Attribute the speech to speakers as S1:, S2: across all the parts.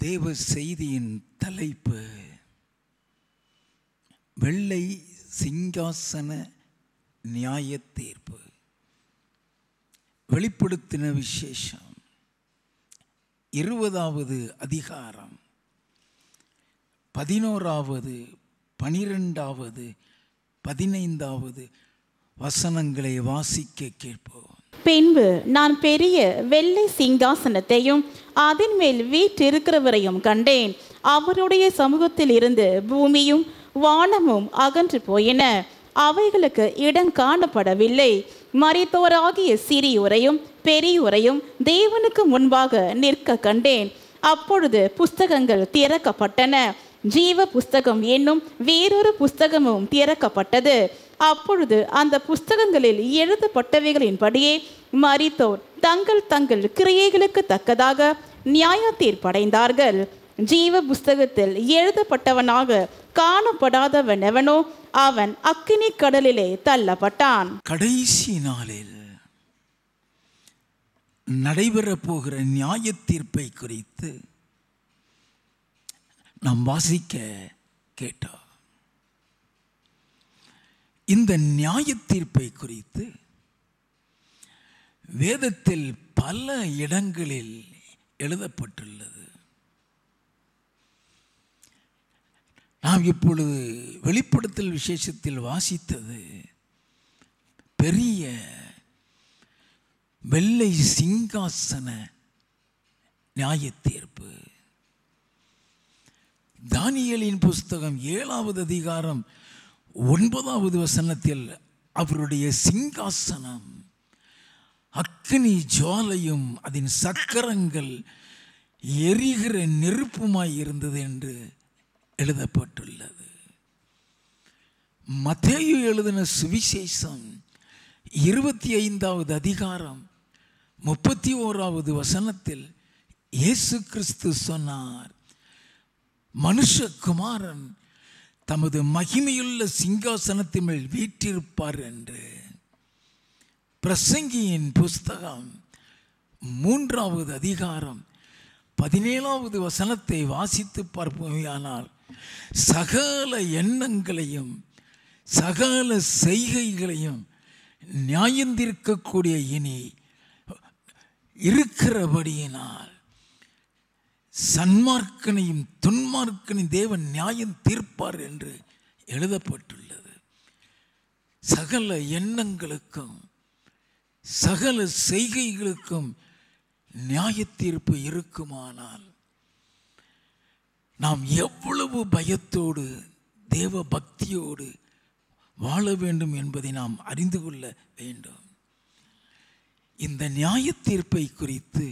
S1: தேவ செய்தியின் தலைப்பு வெள்ளை சிங்காசன நியாய தீர்ப்பு. வெளிப்படுத்தின விசேஷம் 20வது அதிகாரம் 11வது 12வது 15வது வசனங்களை வாசிக்க கேட்போம்.
S2: பின்பு நான் பெரிய வெள்ளை சிங்காசனத்தையும் அதன் மேல் வீற்றிருக்கிறவரையும் கண்டேன். அவருடைய சமூகத்தில் இருந்து பூமியும் வானமும் அகன்று போயின, அவைகளுக்கு இடம் காணப்படவில்லை. மரித்தோராகிய சிறியோரையும் பெரியோரையும் தேவனுக்கு முன்பாக நிற்க கண்டேன். அப்பொழுது புஸ்தகங்கள் திறக்கப்பட்டன. ஜீவ புஸ்தகம் என்னும் வேறொரு புஸ்தகமும் திறக்கப்பட்டது. அப்பொழுது அந்த புஸ்தகங்களில் எழுதப்பட்டவைகளின்படியே மரித்தோர் தங்கள் தங்கள் கிரியைகளுக்கு தக்கதாக நியாய தீர்ப்படைந்தார்கள். ஜீவ புஸ்தகத்தில் எழுதப்பட்டவனாக காணப்படாதவன் எவனோ அவன் அக்கினி கடலிலே தள்ளப்பட்டான்.
S1: கடைசி நாளில் நடைபெற போகிற நியாய தீர்ப்பை குறித்து நாம் வாசிக்க கேட்டோம். இந்த நியாய தீர்ப்பை குறித்து வேதத்தில் பல இடங்களில் எழுதப்பட்டுள்ளது. நாம் இப்பொழுது வெளிப்படுத்தல் விசேஷத்தில் வாசித்தது பெரிய வெள்ளை சிங்காசன நியாய தீர்ப்பு. தானியேலின் புஸ்தகம் 7வது அதிகாரம் 9வது வசனத்தில் அவருடைய சிங்காசனம் அக்கினி ஜுவாலையும் அதன் சக்கரங்கள் எரிகிற நெருப்புமாய் இருந்தது என்று எழுதப்பட்டுள்ளது. மத்தேயு எழுதின சுவிசேஷம் 25வது அதிகாரம் 31வது வசனத்தில் இயேசு கிறிஸ்து சொன்னார், மனுஷகுமாரன் தமது மகிமையுள்ள சிங்காசனத்தின் மேல் வீற்றிருப்பார் என்று. பிரசங்கியின் புஸ்தகம் 3வது அதிகாரம் 17வது வசனத்தை வாசித்து பார்ப்போமானால், சகல எண்ணங்களையும் சகல செய்கைகளையும் நியாயந்தீர்க்கக்கூடிய இனி இருக்கிறபடியினால் சன்மார்க்கனையும் துன்மார்க்கனையும் தேவன் நியாயம் தீர்ப்பார் என்று எழுதப்பட்டுள்ளது. சகல எண்ணங்களுக்கும் சகல செய்கைகளுக்கும் நியாய தீர்ப்பு இருக்குமானால் நாம் எவ்வளவு பயத்தோடு தேவ பக்தியோடு வாழ வேண்டும் என்பதை நாம் அறிந்து கொள்ள வேண்டும். இந்த நியாய தீர்ப்பை குறித்து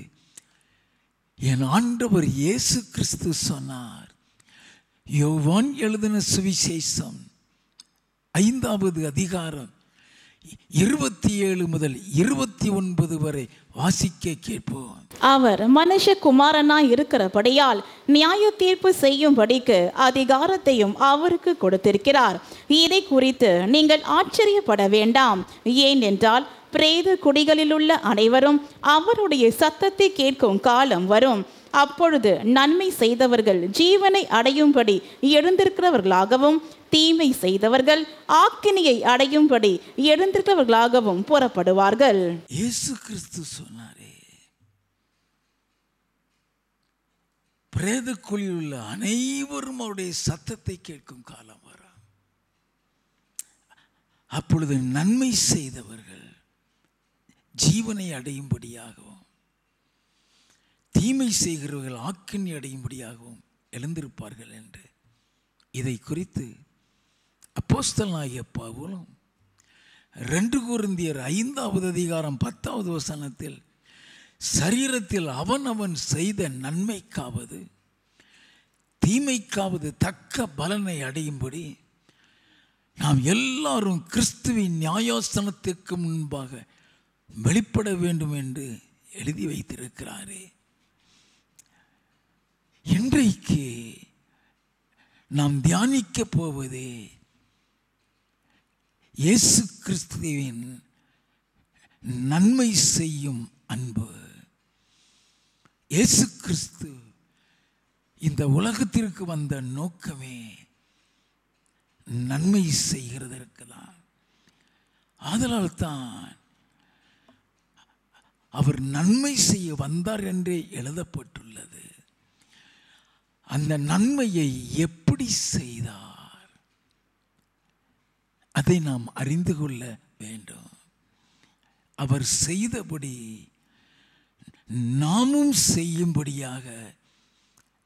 S1: என் ஆண்டவர் இயேசு கிறிஸ்து சொன்னார். யோவான் எழுதின சுவிசேஷம் 5வது அதிகாரம் 27 முதல் 29 வரை வாசிக்க கேட்போம்.
S2: அவர் மனுஷகுமாரனாய் இருக்கிறபடியால் நியாய தீர்ப்பு செய்யும்படிக்கு அதிகாரத்தையும் அவருக்கு கொடுத்திருக்கிறார். இதை குறித்து நீங்கள் ஆச்சரியப்பட வேண்டாம். ஏனென்றால் பிரேத குடிகளில் உள்ள அனைவரும் அவருடைய சத்தத்தை கேட்கும் காலம் வரும். அப்பொழுது நன்மை செய்தவர்கள் ஜீவனை அடையும்படி எழுந்திருக்கிறவர்களாகவும் தீமை செய்தவர்கள் ஆக்கினியை அடையும்படி எழுந்திருக்கிறவர்களாகவும் புறப்படுவார்கள்.
S1: இயேசு கிறிஸ்து சொன்னாரே, பிரேத குழியில் உள்ள அனைவரும் அவருடைய சத்தத்தை கேட்கும் காலம் வரும். அப்பொழுது நன்மை செய்தவர்கள் ஜீவனை அடையும்படியாகவும் தீமை செய்கிறவர்கள் ஆக்கினி அடையும்படியாகவும் எழுந்திருப்பார்கள் என்று. இதை குறித்து அப்போஸ்தலனாகிய பவுலும் 2 கொரிந்தியர் 5வது அதிகாரம் 10வது வசனத்தில் சரீரத்தில் அவனவன் செய்த நன்மைக்காவது தீமைக்காவது தக்க பலனை அடையும்படி நாம் எல்லாரும் கிறிஸ்துவின் நியாயாசனத்திற்கு முன்பாக வெளிப்பட வேண்டும் என்று எழுதி வைத்திருக்கிறாரே. இன்றைக்கு நாம் தியானிக்க போவதே இயேசு கிறிஸ்துவின் நன்மை செய்யும் அன்பு. இயேசு கிறிஸ்து இந்த உலகத்திற்கு வந்த நோக்கமே நன்மை செய்கிறதற்கு தான். ஆதலால் தான் அவர் நன்மை செய்ய வந்தார் என்றே எழுதப்பட்டுள்ளது. அந்த நன்மையை எப்படி செய்தார் அதை நாம் அறிந்து கொள்ள வேண்டும். அவர் செய்தபடி நாமும் செய்யும்படியாக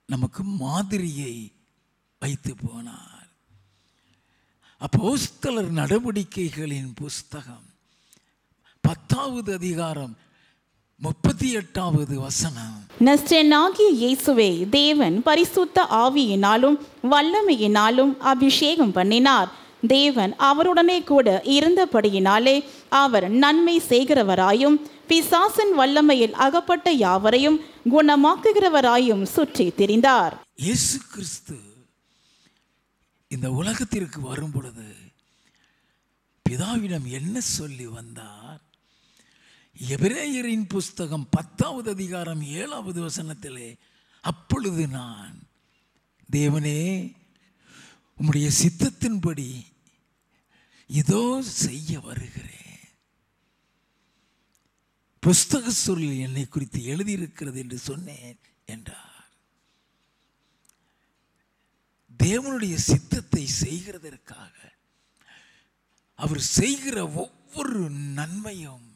S1: நமக்கு மாதிரியை வைத்து போனார். அப்போஸ்தலர் நடவடிக்கைகளின் புஸ்தகம் 10வது அதிகாரம் 38வது வசனம்.
S2: நஸ்ரேனாகிய இயேசுவை தேவன் பரிசுத்த ஆவியினாலும் வல்லமையினாலும் அபிஷேகம் பண்ணினார். தேவன் அவருடனே கூட இருந்தபடியினாலே அவர் நன்மை செய்கிறவராயும் பிசாசின் வல்லமையில் அகப்பட்ட யாவரையும் குணமாக்குகிறவராயும் சுற்றி திரிந்தார்.
S1: இயேசு கிறிஸ்து இந்த உலகத்திற்கு வரும் பொழுது பிதாவிடம் என்ன சொல்லி வந்தார்? எபிரேயரின் புஸ்தகம் 10வது அதிகாரம் 7வது வசனத்திலே, அப்பொழுது நான் தேவனே உம்முடைய சித்தத்தின்படி இதோ செய்ய வருகிறேன், புஸ்தக சொல்லில் என்னை குறித்து எழுதியிருக்கிறது என்று சொன்னேன் என்றார். தேவனுடைய சித்தத்தை செய்கிறதற்காக அவர் செய்கிற ஒவ்வொரு நன்மையும்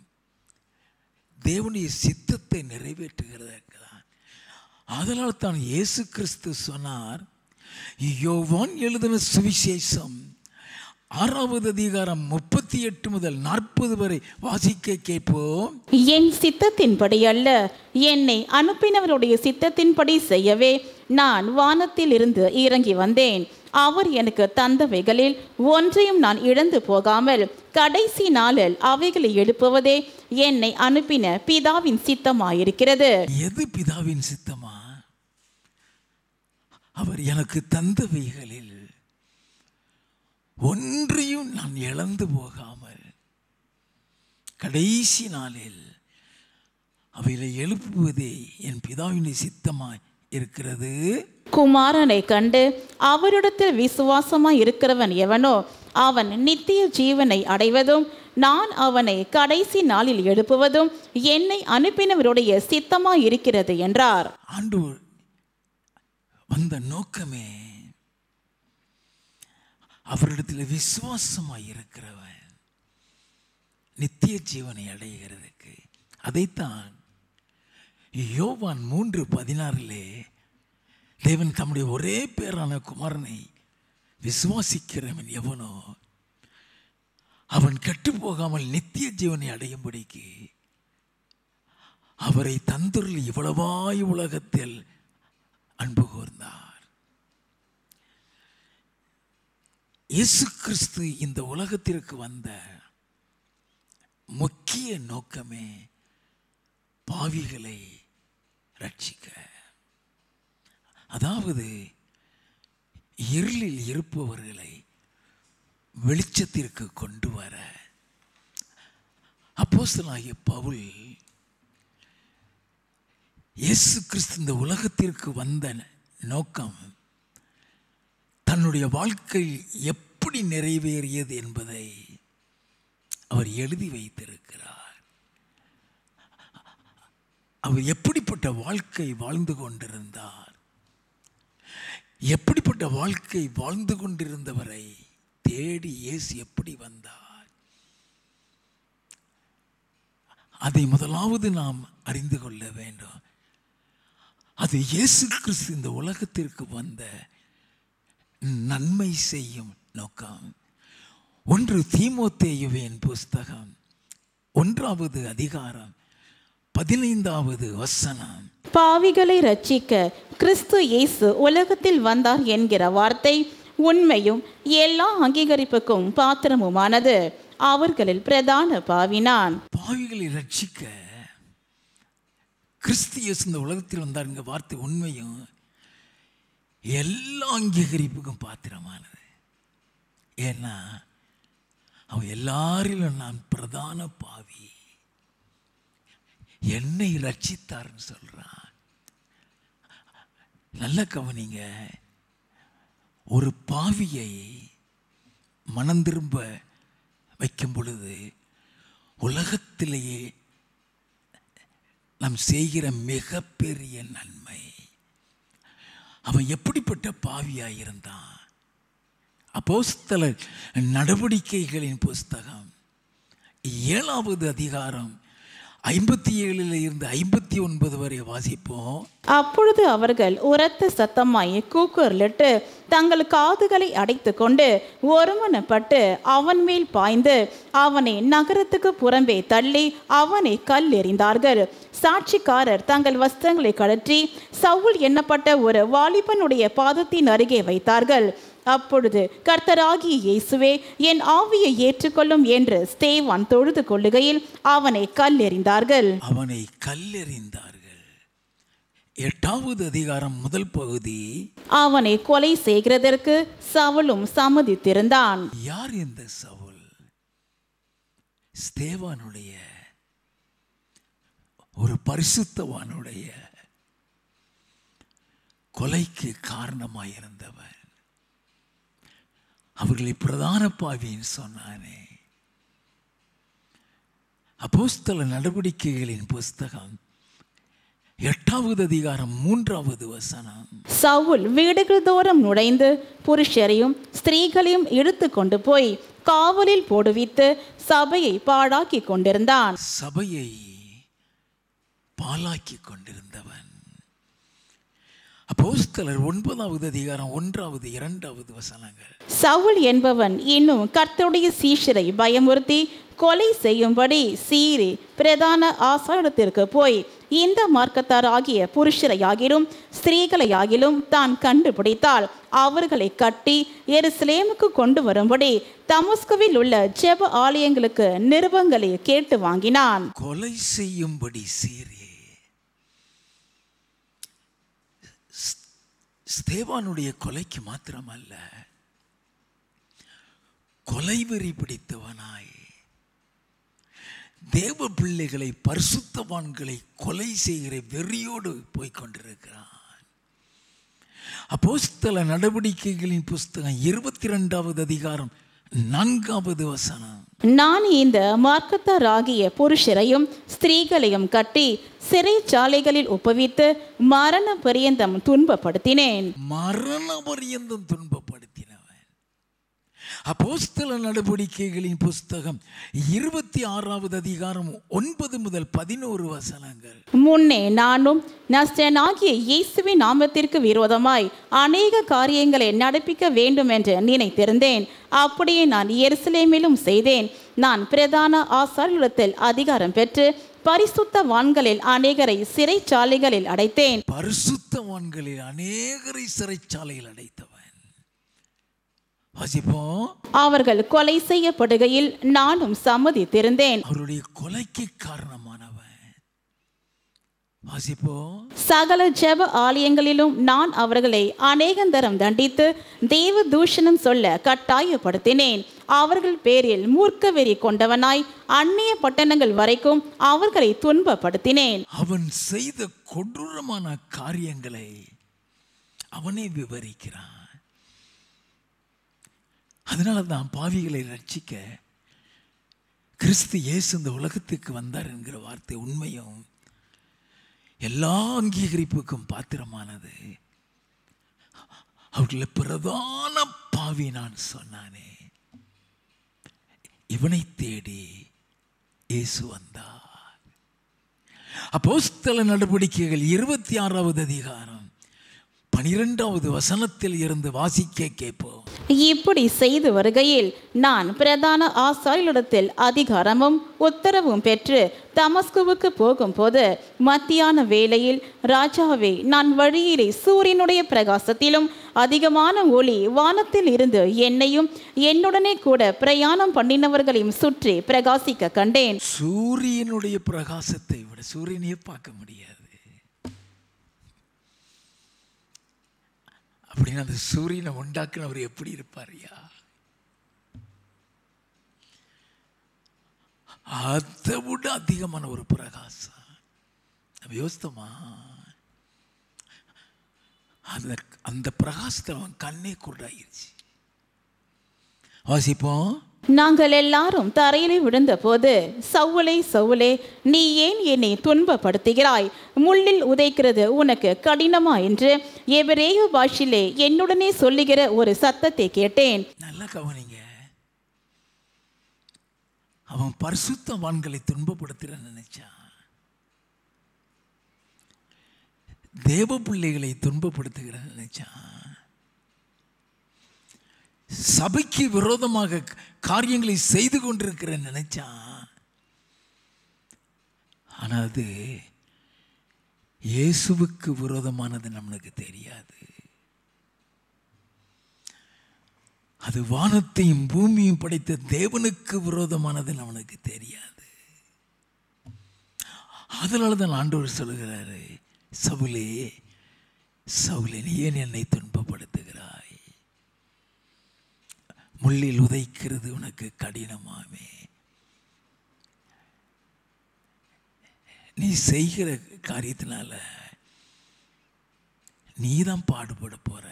S1: தேவனுடைய சித்தத்தை நிறைவேற்றுகிறதற்கு தான். அதனால் தான் இயேசு கிறிஸ்து சொன்னார், யோவான் எழுதின சுவிசேஷம் 6வது அதிகாரம் 38 முதல் 40 வரை வாசிக்க கேட்போம்.
S2: என் சித்தத்தின்படி அல்ல, என்னை அனுப்பினவருடைய சித்தத்தின்படி செய்யவே நான் வானத்தில் இருந்து இறங்கி வந்தேன். அவர் எனக்கு தந்தவைகளில் ஒன்றையும் நான் இழந்து போகாமல் கடைசி நாளில் அவைகளை எடுப்புவதே என்னை அனுப்பின பிதாவின் சித்தமாயிருக்கிறது.
S1: எது பிதாவின் சித்தமா? அவர் எனக்கு தந்தவைகளில் ஒன்றையும் நான் இழந்து போகாமல் கடைசி நாளில் அவைகளை எழுப்புவதே என் பிதாவின் சித்தமாய் இருக்கிறது.
S2: குமாரனை கண்டு அவரிடத்தில் விசுவாசமாய் இருக்கிறவன் எவனோ அவன் நித்திய ஜீவனை அடைவதும் நான் அவனை கடைசி நாளில் எழுப்புவதும் என்னை அனுப்பினவருடைய சித்தமாய் இருக்கிறது என்றார்.
S1: ஆண்டவர் வந்த நோக்கமே அவரிடத்தில் விசுவாசமாய் இருக்கிறவன் நித்திய ஜீவனை அடைகிறதுக்கு. அதைத்தான் யோவான் 3:16 தேவன் தம்முடைய ஒரே பேரான குமாரனை விசுவாசிக்கிறவன் எவனோ அவன் கெட்டு போகாமல் நித்திய ஜீவனை அடையும்படிக்கு அவரை தந்துருளி இவ்வளவாய் உலகத்தில் அன்பு கூர்ந்தார். இயேசு கிறிஸ்து இந்த உலகத்திற்கு வந்த முக்கிய நோக்கமே பாவிகளை ரட்சிக்க, அதாவது இருளில் இருப்பவர்களை வெளிச்சத்திற்கு கொண்டு வர. அப்போஸ்தலனாகிய பவுல் இயேசு கிறிஸ்து இந்த உலகத்திற்கு வந்த நோக்கம் தன்னுடைய வாழ்க்கை எப்படி நிறைவேறியது என்பதை அவர் எழுதி வைத்திருக்கிறார். அவர் எப்படிப்பட்ட வாழ்க்கை வாழ்ந்து கொண்டிருந்தார், எப்படிப்பட்ட வாழ்க்கை வாழ்ந்து கொண்டிருந்தவரை தேடி இயேசு எப்படி வந்தார், அதை முதலாவது நாம் அறிந்து கொள்ள வேண்டும். அது இயேசு கிறிஸ்து இந்த உலகத்திற்கு வந்த நன்மை செய்யும் நோக்கம். 1 தீமோத்தேயுவின் புஸ்தகம் 1வது அதிகாரம் 15வது வசனம்.
S2: பாவிகளை ரட்சிக்க கிறிஸ்து இயேசு உலகத்தில் வந்தார் என்கிற வார்த்தை உண்மையும் எல்லா அங்கீகரிப்புக்கும் பாத்திரமுமானது. அவர்களில் பிரதான பாவி நான்.
S1: பாவிகளை ரட்சிக்க கிறிஸ்து இயேசு இந்த உலகத்தில் வந்தார் என்கிற வார்த்தை உண்மையும் எல்லா அங்கீகரிப்புக்கும் பாத்திரமானது. ஏன்னா அவன் எல்லாரிலும் நான் பிரதான பாவி, என்னை ரட்சித்தார்னு சொல்றான். நல்ல கவனிங்க. ஒரு பாவியை மனம் திரும்ப வைக்கும் பொழுது உலகத்திலேயே நாம் செய்கிற மிகப்பெரிய நன்மை. அவன் எப்படிப்பட்ட பாவியாயிருந்தான்? அப்போஸ்தலர் நடவடிக்கைகளின் புஸ்தகம் 7வது அதிகாரம் 57 இருந்து 59 வரை வாசிப்போம்.
S2: அப்பொழுது அவர்கள் உரத்த சத்தமாய் கூக்குரலிட்டு தங்கள் காதுகளை அடைத்து கொண்டு ஒருமனப்பட்டு அவன் மேல் பாய்ந்து அவனை நகரத்துக்கு புறம்பே தள்ளி அவனை கல் எறிந்தார்கள். சாட்சிக்காரர் தங்கள் வஸ்திரங்களை கழற்றி சவுல் எண்ணப்பட்ட ஒரு வாலிபனுடைய பாதத்தின் அருகே வைத்தார்கள். அப்பொழுது கர்த்தராகிய இயேசுவே, என் ஆவியை ஏற்றுக்கொள்ளும் என்று ஸ்தேவான் தொழுது கொள்ளுகையில் அவனை கல்லெறிந்தார்கள்.
S1: 8வது அதிகாரம் முதல் பகுதி,
S2: அவனை கொலை செய்கிறதற்கு சவுலும் சம்மதித்திருந்தான்.
S1: யார் இந்த சவுல்? ஸ்தேவானுடைய, ஒரு பரிசுத்தவானுடைய கொலைக்கு காரணமாயிருந்தவன். அவர்களை பிரதான பாவின்னு சொன்னானே. அப்போஸ்தல நடவடிக்கைகளின் புஸ்தகம் 8வது அதிகாரம் 3வது வசனம்.
S2: சவுல் வீடுகள் தோறும் நுழைந்து புருஷரையும் ஸ்திரீகளையும் இழுத்து கொண்டு போய் காவலில் போடுவித்து சபையை பாழாக்கி கொண்டிருந்தான்.
S1: சபையை பாழாக்கி கொண்டிருந்தவன். அப்போஸ்தலர் 9வது அதிகாரம் 1வது 2வது வசனங்கள்.
S2: சவுல் என்பவன் இன்னும் கர்த்தருடைய சீஷரை பயமுறுத்தி கொலை செய்யும்படி சீறி பிரதான ஆசாரத்திற்கு போய் இந்த மார்க்கத்தார் ஆகிய புருஷரையாகிலும் ஸ்திரீகளையாகிலும் தான் கண்டுபிடித்தால் அவர்களை கட்டி எருசலேமுக்கு கொண்டு வரும்படி தமஸ்குவில் உள்ள ஜெப ஆலயங்களுக்கு நிருபங்களை கேட்டு வாங்கினான்.
S1: கொலை செய்யும்படி சீறி ஸ்தேவானுடைய கொலைக்கு மாத்திரமல்ல, கொலைவெறி பிடித்தவனாய் தேவ பிள்ளைகளை, பரிசுத்தவான்களை கொலை செய்கிற வெறியோடு போய்கொண்டிருக்கிறான். அப்போஸ்தல நடவடிக்கைகளின் புஸ்தகம் 22வது அதிகாரம் 4வது வசனம்.
S2: நான் இந்த மார்க்கத்தாராகிய புருஷரையும் ஸ்திரீகளையும் கட்டி சிறைச்சாலைகளில் ஒப்புவித்து மரண பரியந்தம் துன்பப்படுத்தினேன்.
S1: மரண பரியந்தம் துன்பப்படுத்தினவன். அப்போஸ்தல நடவடிக்கைகளின் புஸ்தகம் 26வது அதிகாரம் 9 முதல் 11 வசனங்கள்.
S2: முன்னே நானும் நஸ்ரேயனாகிய இயேசுவின் நாமத்திற்கு விரோதமாய் அநேக காரியங்களை நடப்பிக்க வேண்டும் என்று நினைத்திருந்தேன். அப்படியே நான் எருசலேமிலும் செய்தேன். நான் பிரதான ஆசாரியரிடத்தில் அதிகாரம் பெற்று பரிசுத்தவான்களில் அநேகரை சிறைச்சாலைகளில் அடைத்தேன்.
S1: பரிசுத்தவான்களில் அநேகரை சிறைச்சாலையில் அடைத்தவன்.
S2: அவர்கள் கொலை செய்யப்படுகையில் நானும் சம்மதித்திருந்தேன்.
S1: அவருடைய கொலைக்கு காரணமானவன்.
S2: சகல ஜெப ஆலயங்களிலும் நான் அவர்களை அநேகந்தரம் தண்டித்து தேவ தூஷணம் சொல்ல கட்டாயப்படுத்தினேன். அவர்கள் பேரில் மூர்க்க வெறி கொண்டவனாய் அந்நிய பட்டணங்கள் வரைக்கும் அவர்களை துன்பப்படுத்தினேன்.
S1: அவன் செய்த கொடூரமான காரியங்களை அவனே விவரிக்கிறான். அதனால தான் பாவிகளை ரட்சிக்க கிறிஸ்து இயேசு இந்த உலகத்துக்கு வந்தார் என்கிற வார்த்தை உண்மையும் எல்லா அங்கீகரிப்புக்கும் பாத்திரமானது. அவர்களை பிரதான பாவி நான் சொன்னானே, இவனை தேடி இயேசு வந்தார். அப்போஸ்தல நடவடிக்கைகள் 26வது அதிகாரம் 12வது வசனத்தில் இருந்து வாசிக்க கேட்போம்.
S2: இப்படி செய்து வருகையில் நான் பிரதான ஆசாரியரிடத்தில் அதிகாரமும் உத்தரவும் பெற்று தமஸ்குவுக்கு போகும்போது மத்தியான வேளையில், ராஜாவே, நான் வழியிலே சூரியனுடைய பிரகாசத்திலும் அதிகமான ஒளி வானத்தில் இருந்து என்னையும் என்னுடனே கூட பிரயாணம் பண்ணினவர்களையும் சுற்றி பிரகாசிக்க கண்டேன்.
S1: சூரியனுடைய பிரகாசத்தை விட சூரியனையே பார்க்க முடியாது. அப்படின்னு அந்த சூரியனை உண்டாக்குனவர் எப்படி இருப்பாரியா? அதை விட அதிகமான ஒரு பிரகாசம். யோசித்தோமா? அந்த பிரகாசத்தில் அவன் கண்ணே குருடாயிருச்சு. வாசிப்போம்.
S2: நாங்கள் எல்லாரும் தரையிலே விழுந்தபோது, சவுலே சவுலே, நீ ஏன் என்னை துன்பப்படுத்துகிறாய்? முள்ளில் உதைக்கிறது உனக்கு கடினமா என்று எபிரேய பாஷையிலே என்னுடனே சொல்லுகிற ஒரு சத்தத்தை கேட்டேன்.
S1: நல்லா கவனிங்க. அவன் பரிசுத்தவான்களை துன்பப்படுத்துற நினைச்சான். தேவ பிள்ளைகளை துன்பப்படுத்துகிற நினைச்சான். சபைக்கு விரோதமாக காரியங்களை செய்து கொண்டிருக்கிற நினைச்சான். ஆனா அது இயேசுவுக்கு விரோதமானது நம்மளுக்கு தெரியாது. அது வானத்தையும் பூமியும் படைத்த தேவனுக்கு விரோதமானது நம்மளுக்கு தெரியாது. அதனால தான் ஆண்டவர் சொல்லுகிறாரு, சவுலே சவுலே, நீ ஏன் என்னை துன்பப்படுத்துகிறாய்? முள்ளில் உதைக்கிறது உனக்கு கடினமாமே. நீ செய்கிற காரியத்தினால நீதான் பாடுபட போற.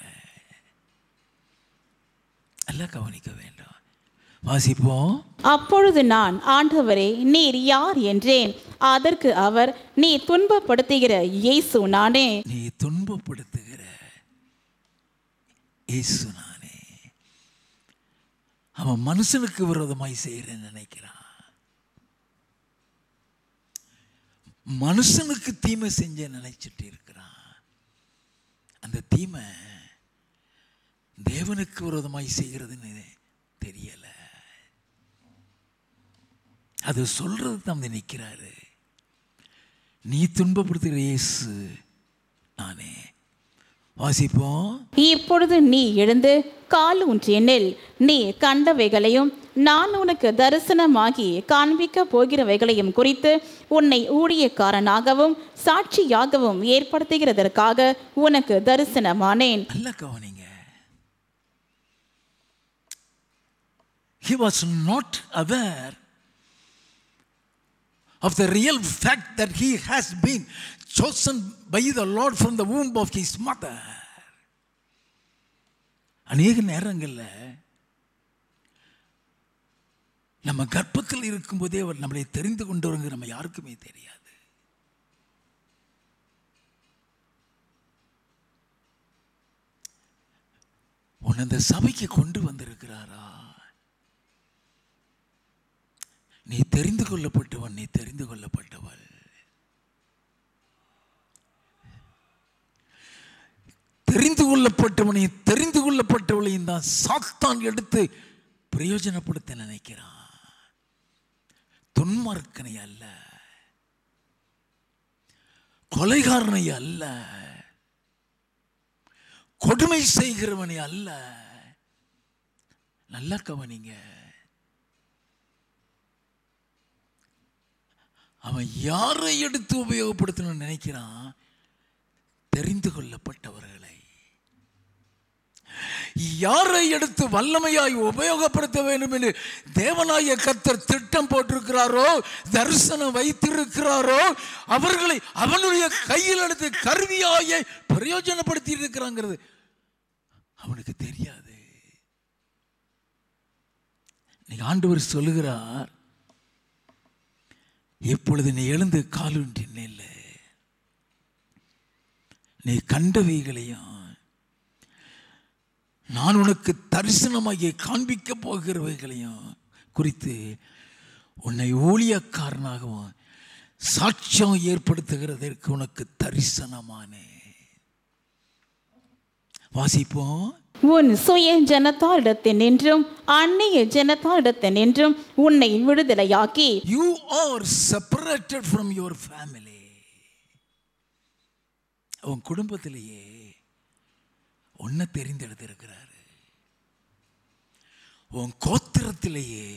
S1: எல்லாம் கவனிக்க வேண்டாம். வாசிப்போம்.
S2: அப்பொழுது நான், ஆண்டவரே, நீர் யார் என்றேன். அதற்கு அவர், நீ துன்பப்படுத்துகிற இயேசு நானே.
S1: நீ துன்பப்படுத்துகிற இயேசு நானே. அவன் மனுஷனுக்கு விரோதமாய் செய்கிறேன்னு நினைக்கிறான். மனுஷனுக்கு தீமை செஞ்ச நினைச்சிட்டு இருக்கிறான். அந்த தீமை தேவனுக்கு விரோதமாய் செய்கிறதுன்னு தெரியல. அது சொல்றது தான் நிற்கிறாரு. நீ துன்பப்படுத்துகிற இயேசு நானே. வாசிப்போம்.
S2: இப்பொழுது நீ எழுந்து கால் ஊன்றி நில். நீ கண்டவைகளையும் நான் உனக்கு தரிசனமாகி காண்பிக்க போகிறவைகளையும் குறித்து உன்னை ஊழியக்காரனாகவும் சாட்சியாகவும் ஏற்படுத்துகிறதற்காக உனக்கு தரிசனமானேன்.
S1: நல்ல கவனிங்க. He was not aware of the real fact that he has been chosen by the Lord from the womb of his mother. அநேக நேரங்களில் நம்ம கர்ப்பத்தில் இருக்கும்போதே அவர் நம்மளை தெரிந்து கொண்டு வருங்க நம்ம யாருக்குமே தெரியாது. உன்னை அந்த சபைக்கு கொண்டு வந்திருக்கிறாரா? நீ தெரிந்து கொள்ளப்பட்டவன், நீ தெரிந்து கொள்ளப்பட்டவள். தெரிந்து கொள்ளப்பட்டவனையும் தெரிந்து கொள்ளப்பட்டவளையும் தான் சாத்தான் எடுத்து பிரயோஜனப்படுத்த நினைக்கிறான். துன்மார்க்கனை அல்ல, கொலைகாரனை அல்ல, கொடுமை செய்கிறவனை அல்ல. நல்லா கவனிங்க. அவன் யாரை எடுத்து உபயோகப்படுத்தணும்னு நினைக்கிறான்? தெரிந்து கொள்ளப்பட்டவர்களை. யாரை எடுத்து வல்லமையாய் உபயோகப்படுத்த வேண்டும் என்று தேவனாய கர்த்தர் திட்டம் போட்டிருக்கிறாரோ, தரிசனம் வைத்திருக்கிறாரோ, அவர்களை அவனுடைய கையில் எடுத்து கருவியாயை பிரயோஜனப்படுத்தி இருக்கிறாங்கிறது அவனுக்கு தெரியாது. நீங்க ஆண்டவர் சொல்லுகிறார், இப்பொழுது நீ எழுந்து காலூன்றி நில்ல. நீ கண்டவைகளையும் நான் உனக்கு தரிசனமாகிய காண்பிக்க போகிறவைகளையும் குறித்து உன்னை ஊழியக்காரனாகவும் சாட்சியம் ஏற்படுத்துகிறதற்கு உனக்கு தரிசனமானே. வாசிப்போம்.
S2: உன் சுய ஜனத்தாரிடத்தினின்றும் அந்நிய ஜனத்தாரிடத்தினின்றும் உன்னை விடுதலையாக்கி.
S1: You are separated from your family. உன் குடும்பத்திலேயே உன்னை தெரிந்தெடுத்திருக்கிறாரு. உன் கோத்திரத்திலேயே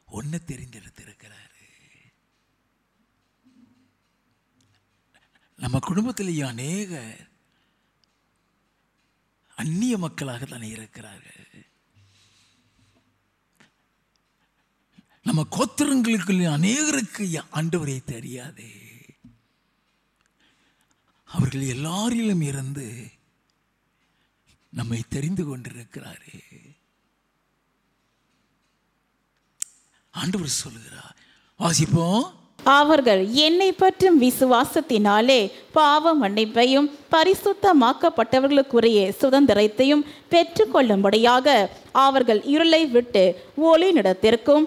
S1: உன்னை தெரிந்தெடுத்திருக்கிறாரு. நம்ம குடும்பத்திலேயே அநேக அந்நிய மக்களாக தானே இருக்கிறார்கள். நம்ம கோத்திரங்களுக்கு அநேகருக்கு ஆண்டவரை தெரியாது. அவர்கள் எல்லாரிலும் இருந்து நம்மை தெரிந்து கொண்டிருக்கிறாரே. ஆண்டவர் சொல்லுகிறார், வாசிப்போம்.
S2: அவர்கள் என்னை பற்றும் விசுவாசத்தினாலே பாவ மன்னிப்பையும் பரிசுத்தமாக்கப்பட்டவர்களுக்குரிய சுதந்திரத்தையும் பெற்றுக்கொள்ளும்படியாக அவர்கள் இருளை விட்டு ஒளியினிடத்திற்கும்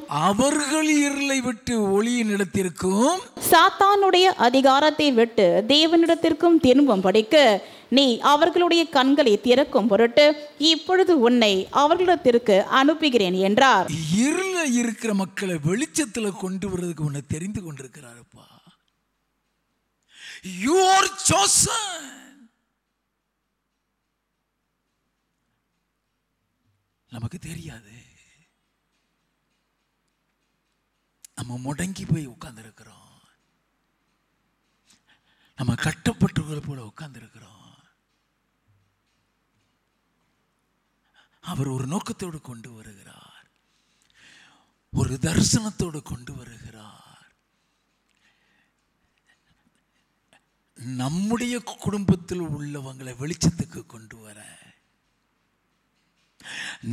S2: சாத்தானுடைய அதிகாரத்தை விட்டு தேவனிடத்திற்கும் திரும்பும்படிக்கு நீ அவர்களுடைய கண்களை திறக்கும் பொருட்டு இப்பொழுது உன்னை அவர்களிடத்திற்கு அனுப்புகிறேன் என்றார்.
S1: இருள இருக்கிற மக்களை வெளிச்சத்துல கொண்டு வர்றதுக்கு உன்னை தெரிந்து கொண்டிருக்கிறாருப்பா. You are chosen. நமக்கு தெரியாது, நம்ம முடங்கி போய் உட்கார்ந்து இருக்கிறோம், நம்ம கட்டப்பட்டவர்களை போல உட்கார்ந்து இருக்கிறோம். அவர் ஒரு நோக்கத்தோடு கொண்டு வருகிறார், ஒரு தரிசனத்தோடு கொண்டு வருகிறார். நம்முடைய குடும்பத்தில் உள்ளவங்களை வெளிச்சத்துக்கு கொண்டு வர,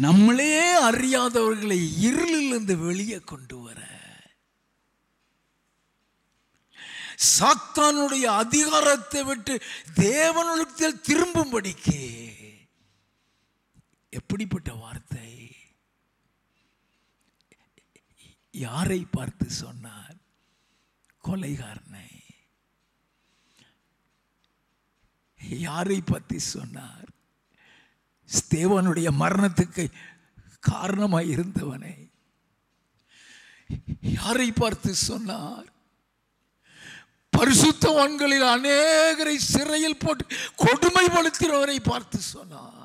S1: நம்மளே அறியாதவர்களை இருளிலிருந்து வெளியே கொண்டு வர, சாத்தானுடைய அதிகாரத்தை விட்டு தேவனிடத்தில் திரும்பும்படிக்கு. எப்படிப்பட்ட வார்த்தை! யாரை பார்த்து சொன்னார்? கொலைகாரனை. யாரை பற்றி சொன்னார்? ஸ்தேவானுடைய மரணத்துக்கு காரணமாய் இருந்தவனை. யாரை பார்த்து சொன்னார்? பரிசுத்தவான்களில் அநேகரை சிறையில் போட்டு கொடுமைப்படுத்துகிறவரை பார்த்து சொன்னார்.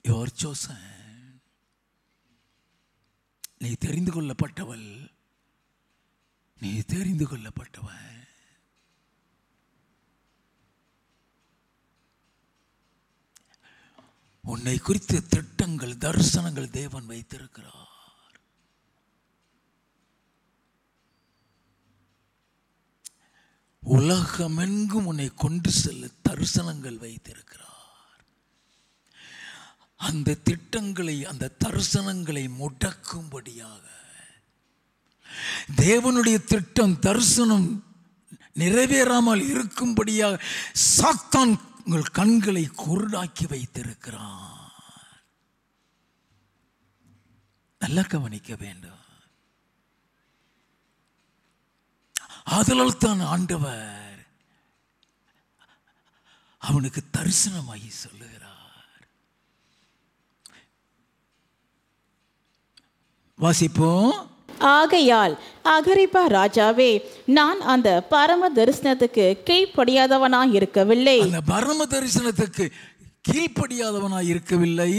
S1: You are chosen. நீ தெரிந்து கொள்ளப்பட்டவள், நீ தெரிந்து கொள்ளப்பட்டவன். உன்னை குறித்த திட்டங்கள், தரிசனங்கள் தேவன் வைத்திருக்கிறார். உலகமெங்கும் உன்னை கொண்டு செல்ல தரிசனங்கள் வைத்திருக்கிறார். அந்த திட்டங்களை, அந்த தரிசனங்களை முடக்கும்படியாக, தேவனுடைய திட்டம் தரிசனம் நிறைவேறாமல் இருக்கும்படியாக சாத்தான் உங்கள் கண்களை குருடாக்கி வைத்திருக்கிறான். நல்லா கவனிக்க வேண்டும். ஆதலால் தான் ஆண்டவர் அவனுக்கு தரிசனமாகி சொல்லுகிறார். வாசிப்போம்.
S2: ஆகையால் அகிரிப்பா ராஜாவே, நான் அந்த பரம தரிசனத்துக்கு கீழ்ப்படியாதவனாய் இருக்கவில்லை.
S1: அந்த பரம தரிசனத்துக்கு கீழ்ப்படியாதவனாய் இருக்கவில்லை.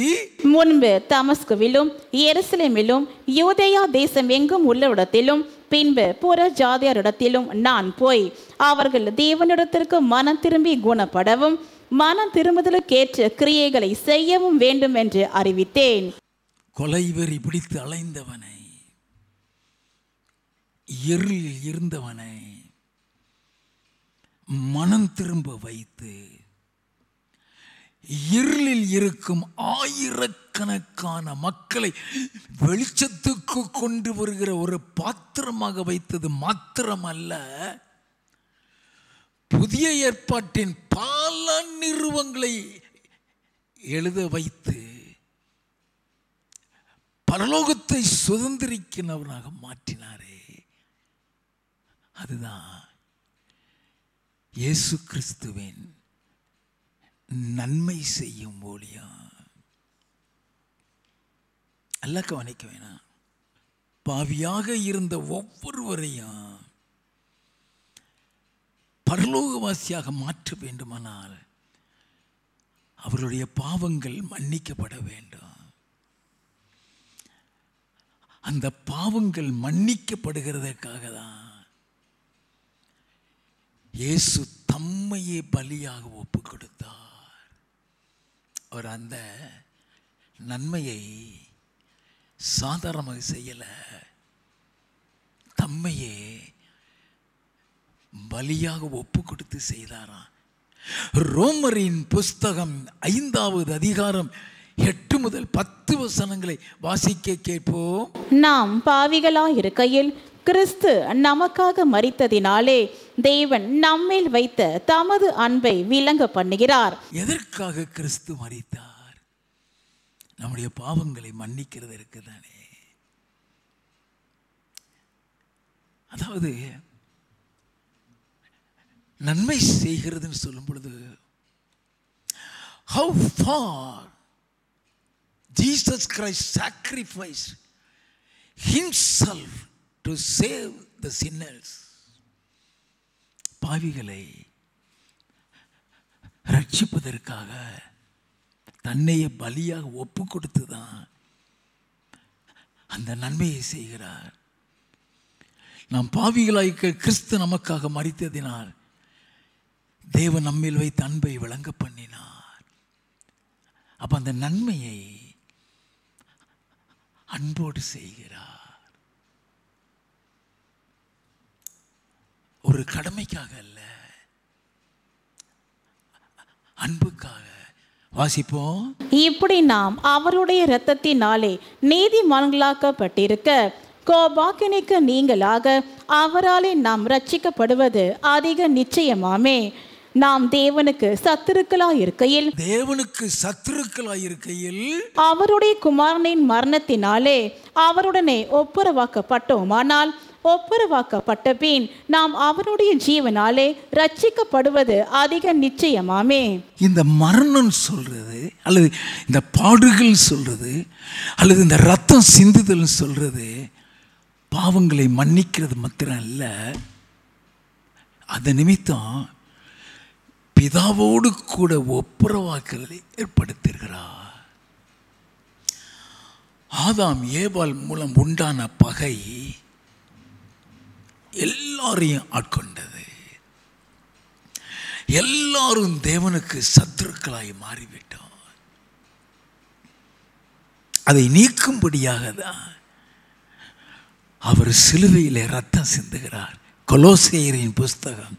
S2: முன்பு தமஸ்குவிலும் எருசலேமிலும் யூதேயா தேசம் எங்கும் உள்ளவிடத்திலும் பின்பு புற ஜாதியாரிடத்திலும் நான் போய் அவர்கள் தேவனிடத்திற்கு மனம் திரும்பி குணப்படவும் மனம் திரும்புதலுக்கேற்ற கிரியைகளை செய்யவும் வேண்டும் என்று அறிவித்தேன்.
S1: கொலைவெறி பிடித்து அலைந்தவனை, இருளில் இருந்தவனை மனம் திரும்ப வைத்து, இருளில் இருக்கும் ஆயிரக்கணக்கான மக்களை வெளிச்சத்துக்கு கொண்டு வருகிற ஒரு பாத்திரமாக வைத்தது மாத்திரமல்ல, புதிய ஏற்பாட்டின் பல நிறுவங்களை எழுத வைத்து பரலோகத்தை சுதந்திரிக்கிறவனாக மாற்றினாரே. அதுதான் இயேசு கிறிஸ்துவின் நன்மை செய்யும் ஊழியம். அல்ல கவனிக்க வேணாம். பாவியாக இருந்த ஒவ்வொருவரையும் பரலோகவாசியாக மாற்ற வேண்டுமானால் அவர்களுடைய பாவங்கள் மன்னிக்கப்பட வேண்டும். அந்த பாவங்கள் மன்னிக்கப்படுகிறதற்காக தான் இயேசு தம்மையே பலியாக ஒப்பு கொடுத்தார். அவர் அந்த நன்மையை சாதாரணமாக செய்யல, தம்மையே பலியாக ஒப்பு கொடுத்து செய்தாராம். ரோமரின் புஸ்தகம் 5வது அதிகாரம் 8 முதல் 10 வசனங்களை வாசிக்க கேட்போம்.
S2: நாம் பாவிகளாயிருக்கையில் கிறிஸ்து நமக்காக மரித்ததினாலே தேவன் நம்மேல் வைத்த தமது அன்பை விளங்க பண்ணுகிறார்.
S1: எதற்காக கிறிஸ்து மரித்தார்? நம்முடைய பாவங்களை மன்னிக்கிறதற்கு தானே. அதாவது நன்மை செய்கிறதுன்னு சொல்லும் பொழுது, how far Jesus Christ sacrificed himself to save the sinners. பாவிகளை ரட்சிப்பதற்காக தன்னையே பலியாக ஒப்பு கொடுத்து தான் அந்த நன்மையை செய்கிறார். நாம் பாவிகளாய்க்க கிறிஸ்து நமக்காக மரித்ததினால் தேவன் நம்மில் வைத்த அன்பை விளங்க பண்ணினார். அப்ப அந்த நன்மையை அன்போடு செய்கிறார். ஒரு கடமைக்காக அல்ல, அன்புக்காக. வாசிப்போம்.
S2: இப்படி நாம் அவருடைய இரத்தத்தினாலே நீதிமான்களாக்கப்பட்டிருக்க கோபாக்கினைக்கு நீங்களாக அவராலே நாம் ரட்சிக்கப்படுவது அதிக நிச்சயமாமே. நாம் தேவனுக்கு சத்துருக்களாயிருக்கையில் அவருடைய குமாரனின் மரணத்தினாலே அவருடனே ஒப்புரவாக்கப்பட்டோமானால் ஒப்புரவாக்கப்பட்ட பின் நாம் அவருடைய ஜீவனாலே ரட்சிக்கப்படுவது அதிக நிச்சயமாமே.
S1: இந்த மரணம் சொல்றது, அல்லது இந்த பாடுகள் சொல்றது, அல்லது இந்த ரத்தம் சிந்துதல் சொல்றது பாவங்களை மன்னிக்கிறது மாத்திரம் அல்ல, அது நிமித்தம் பிதாவோடு கூட ஒப்புரவாக்குதலை ஏற்படுத்துகிறார். ஆதாம் ஏவாள் மூலம் உண்டான பகை எல்லாரையும் ஆட்கொண்டது. எல்லாரும் தேவனுக்கு சத்துருக்களாய் மாறிவிட்டோம். அதை நீக்கும்படியாக தான் அவர் சிலுவையிலே ரத்தம் சிந்துகிறார். கொலோசேயரின் புஸ்தகம்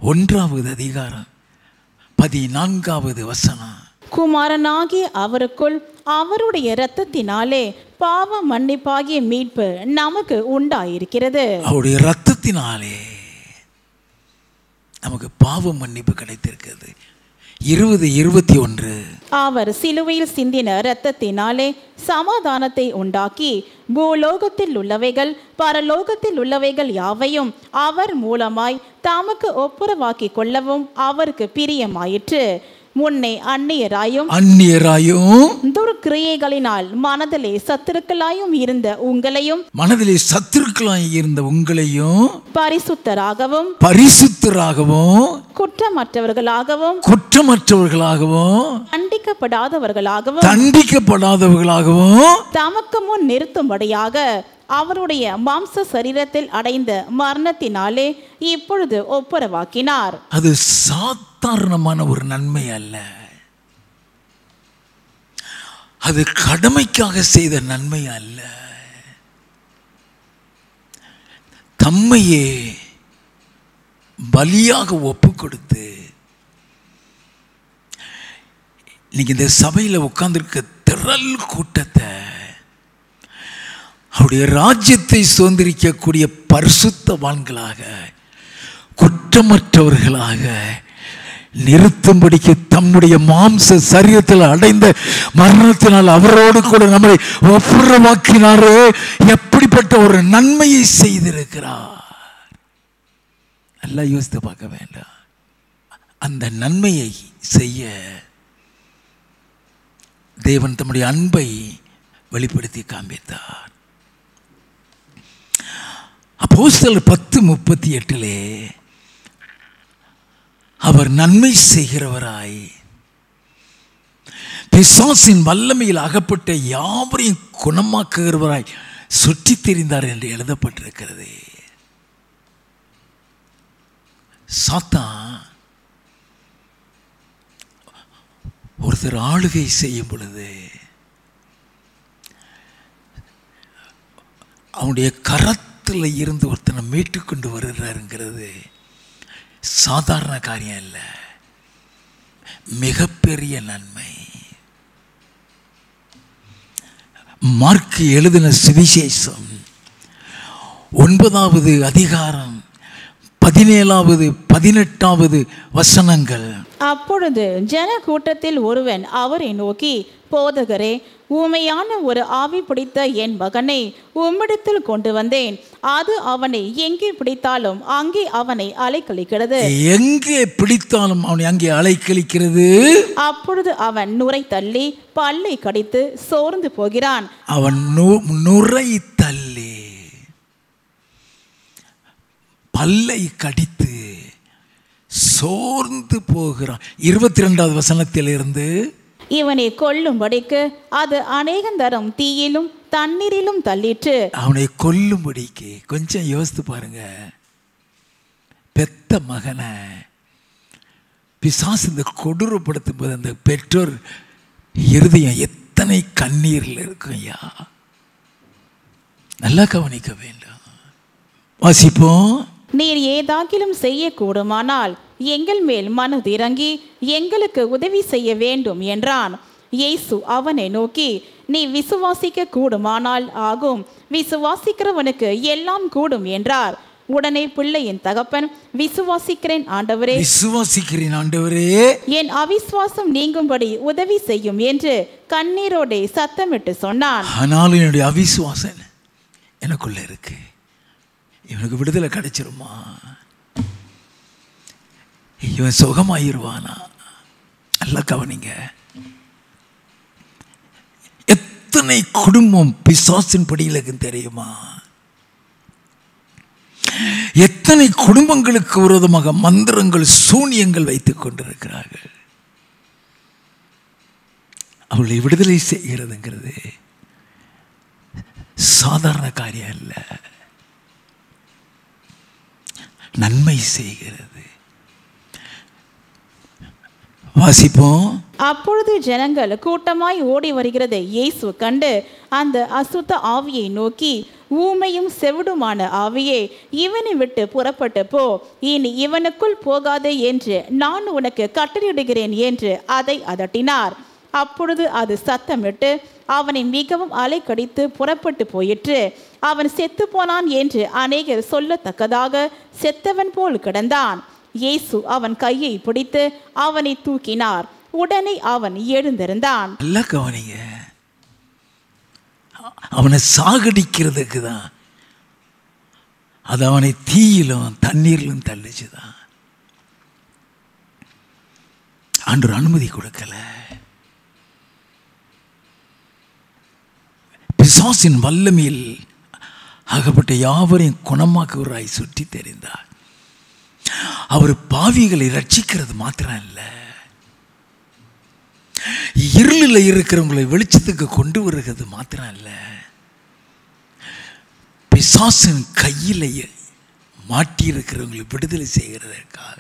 S1: 1வது அதிகாரம் 14வது வசனம்.
S2: குமாரனாகிய அவருக்குள் அவருடைய இரத்தத்தினாலே பாவ மன்னிப்பாகிய மீட்பு நமக்கு உண்டாயிருக்கிறது.
S1: அவருடைய இரத்தத்தினாலே நமக்கு பாவ மன்னிப்பு கிடைத்திருக்கிறது. 20:21.
S2: அவர் சிலுவையில் சிந்தின இரத்தத்தினாலே சமாதானத்தை உண்டாக்கி பூலோகத்தில் உள்ளவைகள் பரலோகத்தில் உள்ளவைகள் யாவையும் அவர் மூலமாய் தமக்கு ஒப்புரவாக்கி கொள்ளவும் அவருக்கு பிரியமாயிற்று. முன்னே அந்நியராயும் துர்க்கிரியைகளினால் மனதிலே சத்துருக்களாயும் இருந்த உங்களையும் பரிசுத்தராகவும் குற்றமற்றவர்களாகவும்
S1: தண்டிக்கப்படாதவர்களாகவும்
S2: தமக்கு முன் நிறுத்தும்படியாக அவருடைய மாம்ச சரீரத்தில் அடைந்த மரணத்தினாலே இப்பொழுது ஒப்புரவாக்கினார்.
S1: அது சாதாரணமான ஒரு நன்மை அல்ல, அது கடமைக்காக செய்த நன்மை அல்ல. தம்மையே பலியாக ஒப்பு கொடுத்து, இன்னைக்கு இந்த சபையில் உட்கார்ந்திருக்க திரள் கூட்டத்தை அவருடைய ராஜ்யத்தை சுதந்திரிக்கக்கூடிய பரிசுத்தவான்களாக குற்றமற்றவர்களாக நிறுத்தும்படிக்கு தம்முடைய மாம்ச சரீரத்தில் அடைந்த மரணத்தினால் அவரோடு கூட நம்மை ஒப்புரவாக்கினாரே. எப்படிப்பட்ட ஒரு நன்மையை செய்திருக்கிறார்! எல்லாம் யோசித்து பார்க்க வேண்டாம். அந்த நன்மையை செய்ய தேவன் தம்முடைய அன்பை வெளிப்படுத்தி காண்பித்தார். அப்போஸ்தலர் 10:38 அவர் நன்மை செய்கிறவராய் பிசாசின் வல்லமையில் அகப்பட்ட யாவரையும் குணமாக்குகிறவராய் சுற்றி திரிந்தார் என்று எழுதப்பட்டிருக்கிறது. சாத்தான் ஒருத்தர் ஆளுகை செய்யும் பொழுது அவனுடைய கரத்தில் இருந்து ஒருத்தனை மீட்டு கொண்டு வருகிறாருங்கிறது சாதாரண காரியம் இல்லை, மிகப்பெரிய நன்மை. மார்க் எழுதின சுவிசேஷம் 9வது அதிகாரம் 17வது 18வது வசனங்கள்.
S2: அப்பொழுது ஜன கூட்டத்தில் ஒருவன் அவரை நோக்கி, போதகரே, ஊமையான ஒரு ஆவி பிடித்த என் மகனை உம்மிடத்தில் கொண்டு வந்தேன். அது அவனை எங்கே பிடித்தாலும் அங்கே அவனை அலைக்கழிக்கிறது.
S1: எங்கே பிடித்தாலும் அவனை அங்கே அலைக்கழிக்கிறது.
S2: அப்பொழுது அவன் நுரை தள்ளி பல்லை கடித்து சோர்ந்து போகிறான்.
S1: அவன் நுரை தள்ளி பல்லை கடித்து சோர்ந்து போகிறான். 22வது வசனத்திலிருந்து,
S2: இவனை கொல்லும்படிக்கு அது அநேகந்தரம் தீயிலும் தண்ணீரிலும் தள்ளிற்று.
S1: அவனை கொல்லும்படிக்கு. கொஞ்சம் யோசித்து பாருங்க, பெத்த மகனை பிசாசு இந்த கொடூரப்படுத்தும் போது அந்த பெற்றோர் இருதயம் எத்தனை கண்ணீரில் இருக்கும் ஐயா. நல்லா கவனிக்க வேண்டும். வாசிப்போம்.
S2: நீர் ஏதாகிலும் செய்யக்கூடுமானால் எங்கள் மேல் மனதிறங்கி எங்களுக்கு உதவி செய்ய வேண்டும் என்றான். இயேசு அவனை நோக்கி, நீ விசுவாசிக்க கூடுமானால் ஆகும், விசுவாசிக்கிறவனுக்கு எல்லாம் கூடும் என்றார். உடனே பிள்ளையின் தகப்பன், விசுவாசிக்கிறேன் ஆண்டவரே,
S1: விசுவாசிக்கிறேன் ஆண்டவரே,
S2: என் அவிசுவாசம் நீங்கும்படி உதவி செய்யும் என்று கண்ணீரோட சத்தமிட்டு சொன்னான்.
S1: ஆனாலும் என்னுடைய அவிசுவாசம் எனக்குள்ள இருக்கு. இவனுக்கு விடுதலை கிடைச்சிருமா? இவன் சுகமாயிருவானா? நல்லா கவனிங்க. எத்தனை குடும்பம் பிசாசின் படியில் தெரியுமா? எத்தனை குடும்பங்களுக்கு விரோதமாக மந்திரங்கள் சூனியங்கள் வைத்துக் கொண்டிருக்கிறார்கள். அவர்களை விடுதலை செய்கிறதுங்கிறது சாதாரண காரியம் அல்ல, நன்மை செய்கிறது. வாசிப்போம்.
S2: அப்பொழுது ஜனங்கள் கூட்டமாய் ஓடி வருகிறதை இயேசு கண்டு அந்த அசுத்த ஆவியை நோக்கி, ஊமையும் செவிடுமான ஆவியே, இவனை விட்டு புறப்பட்டு போ, இனி இவனுக்குள் போகாதே என்று நான் உனக்கு கட்டளையிடுகிறேன் என்று அதை அதட்டினார். அப்பொழுது அது சத்தமிட்டு அவனை மிகவும் அலைக்கடித்து புறப்பட்டு போயிற்று. அவன் செத்து போனான் என்று அநேகர் சொல்லத்தக்கதாக செத்தவன் போல் கிடந்தான். இயேசு அவன் கையை பிடித்து அவனை தூக்கினார். உடனே அவன் எழுந்திருந்தான்.
S1: நல்லா கவனிங்க, அவனை சாகடிக்கிறதுக்கு தான் அது அவனை தீயிலும் தண்ணீரிலும் தள்ளிச்சுதான். ஆண்டவர் அனுமதி கொடுக்கல. பிசாசின் வல்லமையில் ஆகப்பட்ட யாவரையும் குணமாக்குவராய் சுற்றி தெரிந்தார். அவர் பாவிகளை ரட்சிக்கிறது மாத்திரம் இல்ல, இருளில் இருக்கிறவங்களை வெளிச்சத்துக்கு கொண்டு வருகிறது மாத்திரம் இல்ல, பிசாசின் கையில் மாட்டி இருக்கிறவங்களை விடுதலை செய்கிறதற்காக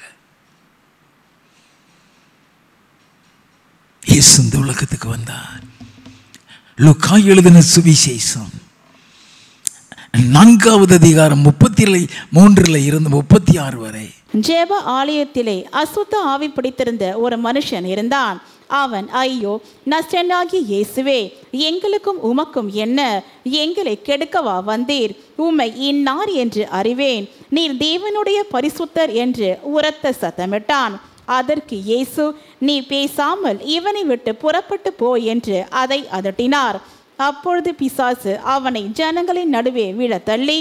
S1: இயேசு இந்த உலகத்துக்கு வந்தார். லூக்கா எழுதின சுவிசேஷம் 4வது அதிகாரம் 33 இருந்து 36 வரை.
S2: ஜெப ஆலயத்திலே அசுத்த ஆவி பிடித்திருந்த ஒரு மனுஷன் இருந்தான். அவன், ஐயோ நசரேயனாகிய இயேசுவே, எங்களுக்கும் உமக்கும் என்ன? எங்களை கெடுக்கவா வந்தீர்? உம்மை இன்னார் என்று அறிவேன், நீர் தேவனுடைய பரிசுத்தர் என்று உரத்த சத்தமிட்டான். அதற்கு இயேசு, நீ பேசாமல் இவனை விட்டு புறப்பட்டு போ என்று அதை அதட்டினார். அப்பொழுது பிசாசு அவனை ஜனங்களின் நடுவே விழ தள்ளி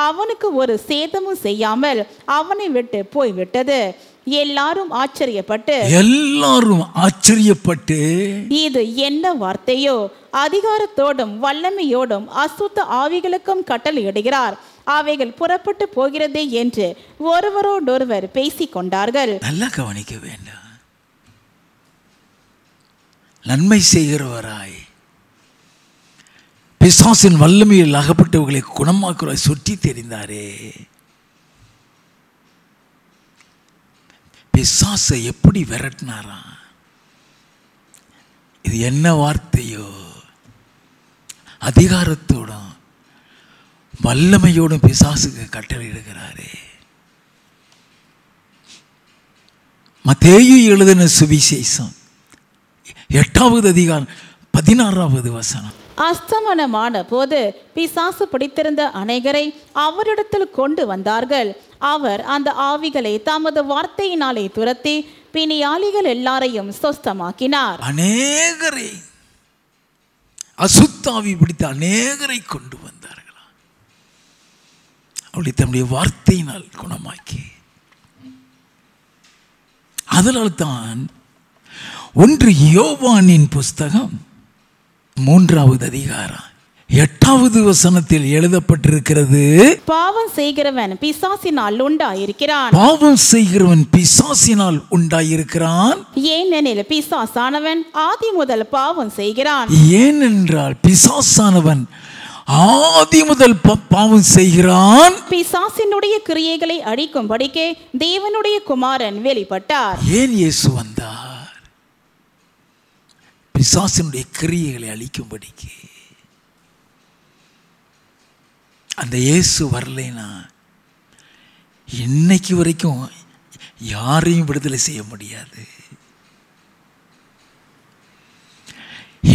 S2: அவனுக்கு ஒரு சேதமும் செய்யாமல் அவனை விட்டு போய்விட்டது. எல்லாரும் ஆச்சரியப்பட்டு இது என்ன வார்த்தையோ, அதிகாரத்தோடும் வல்லமையோடும் அசுத்த ஆவிகளுக்கும் கட்டளையிடுகிறார், அவைகள் புறப்பட்டு போகிறதே என்று ஒருவரோடொருவர் பேசிக் கொண்டார்கள்.
S1: நல்லா கவனிக்க வேண்டாம். நன்மை செய்கிறவராய் பிசாசின் வல்லமையில் அகப்பட்டவர்களை குணமாக்குவராய் சுற்றி தெரிந்தாரே. பிசாசை எப்படி விரட்டினாரா? இது என்ன வார்த்தையோ, அதிகாரத்தோடும் வல்லமையோடும் பிசாசுக்கு கட்டளையிடுகிறாரே. மத்தேயு எழுதின சுவிசேஷம் 8வது அதிகாரம் 16வது வசனம்.
S2: அஸ்தமனமான போது பிசாசு பிடித்திருந்த அநேகரை அவரிடத்தில் கொண்டு வந்தார்கள். அவர் அந்த ஆவிகளை தமது வார்த்தையினாலே துரத்தி பிணியாளிகள் எல்லாரையும் சொஸ்தமாக்கினார்.
S1: அநேகரை, அசுத்தாவி பிடித்த அநேகரை கொண்டு வந்தார்களா, அவளை தம்முடைய வார்த்தையினால் குணமாக்கி. அதனால்தான் 1 யோவானின் புஸ்தகம் 3வது அதிகாரம் 8வது வசனத்தில் எழுதப்பட்டிருக்கிறது,
S2: பாவம் செய்கிறவன் பிசாசினால் உண்டாயிருக்கிறான்.
S1: பாவம் செய்கிறவன் பிசாசினால் உண்டாயிருக்கிறான்.
S2: ஏனெனில் பிசாசானவன் ஆதி முதல் பாவம் செய்கிறான்.
S1: ஏனென்றால் பிசாசானவன் ஆதி முதல் பாவம் செய்கிறான்.
S2: பிசாசினுடைய கிரியைகளை அழிக்கும்படிக்கே தேவனுடைய குமாரன் வெளிப்பட்டார்.
S1: ஏன் இயேசு வந்தார்? பிசாசினுடைய கிரியைகளை அழிக்கும்படிக்கு. அந்த இயேசு வரலைன்னா இன்னைக்கு வரைக்கும் யாரையும் விடுதலை செய்ய முடியாது.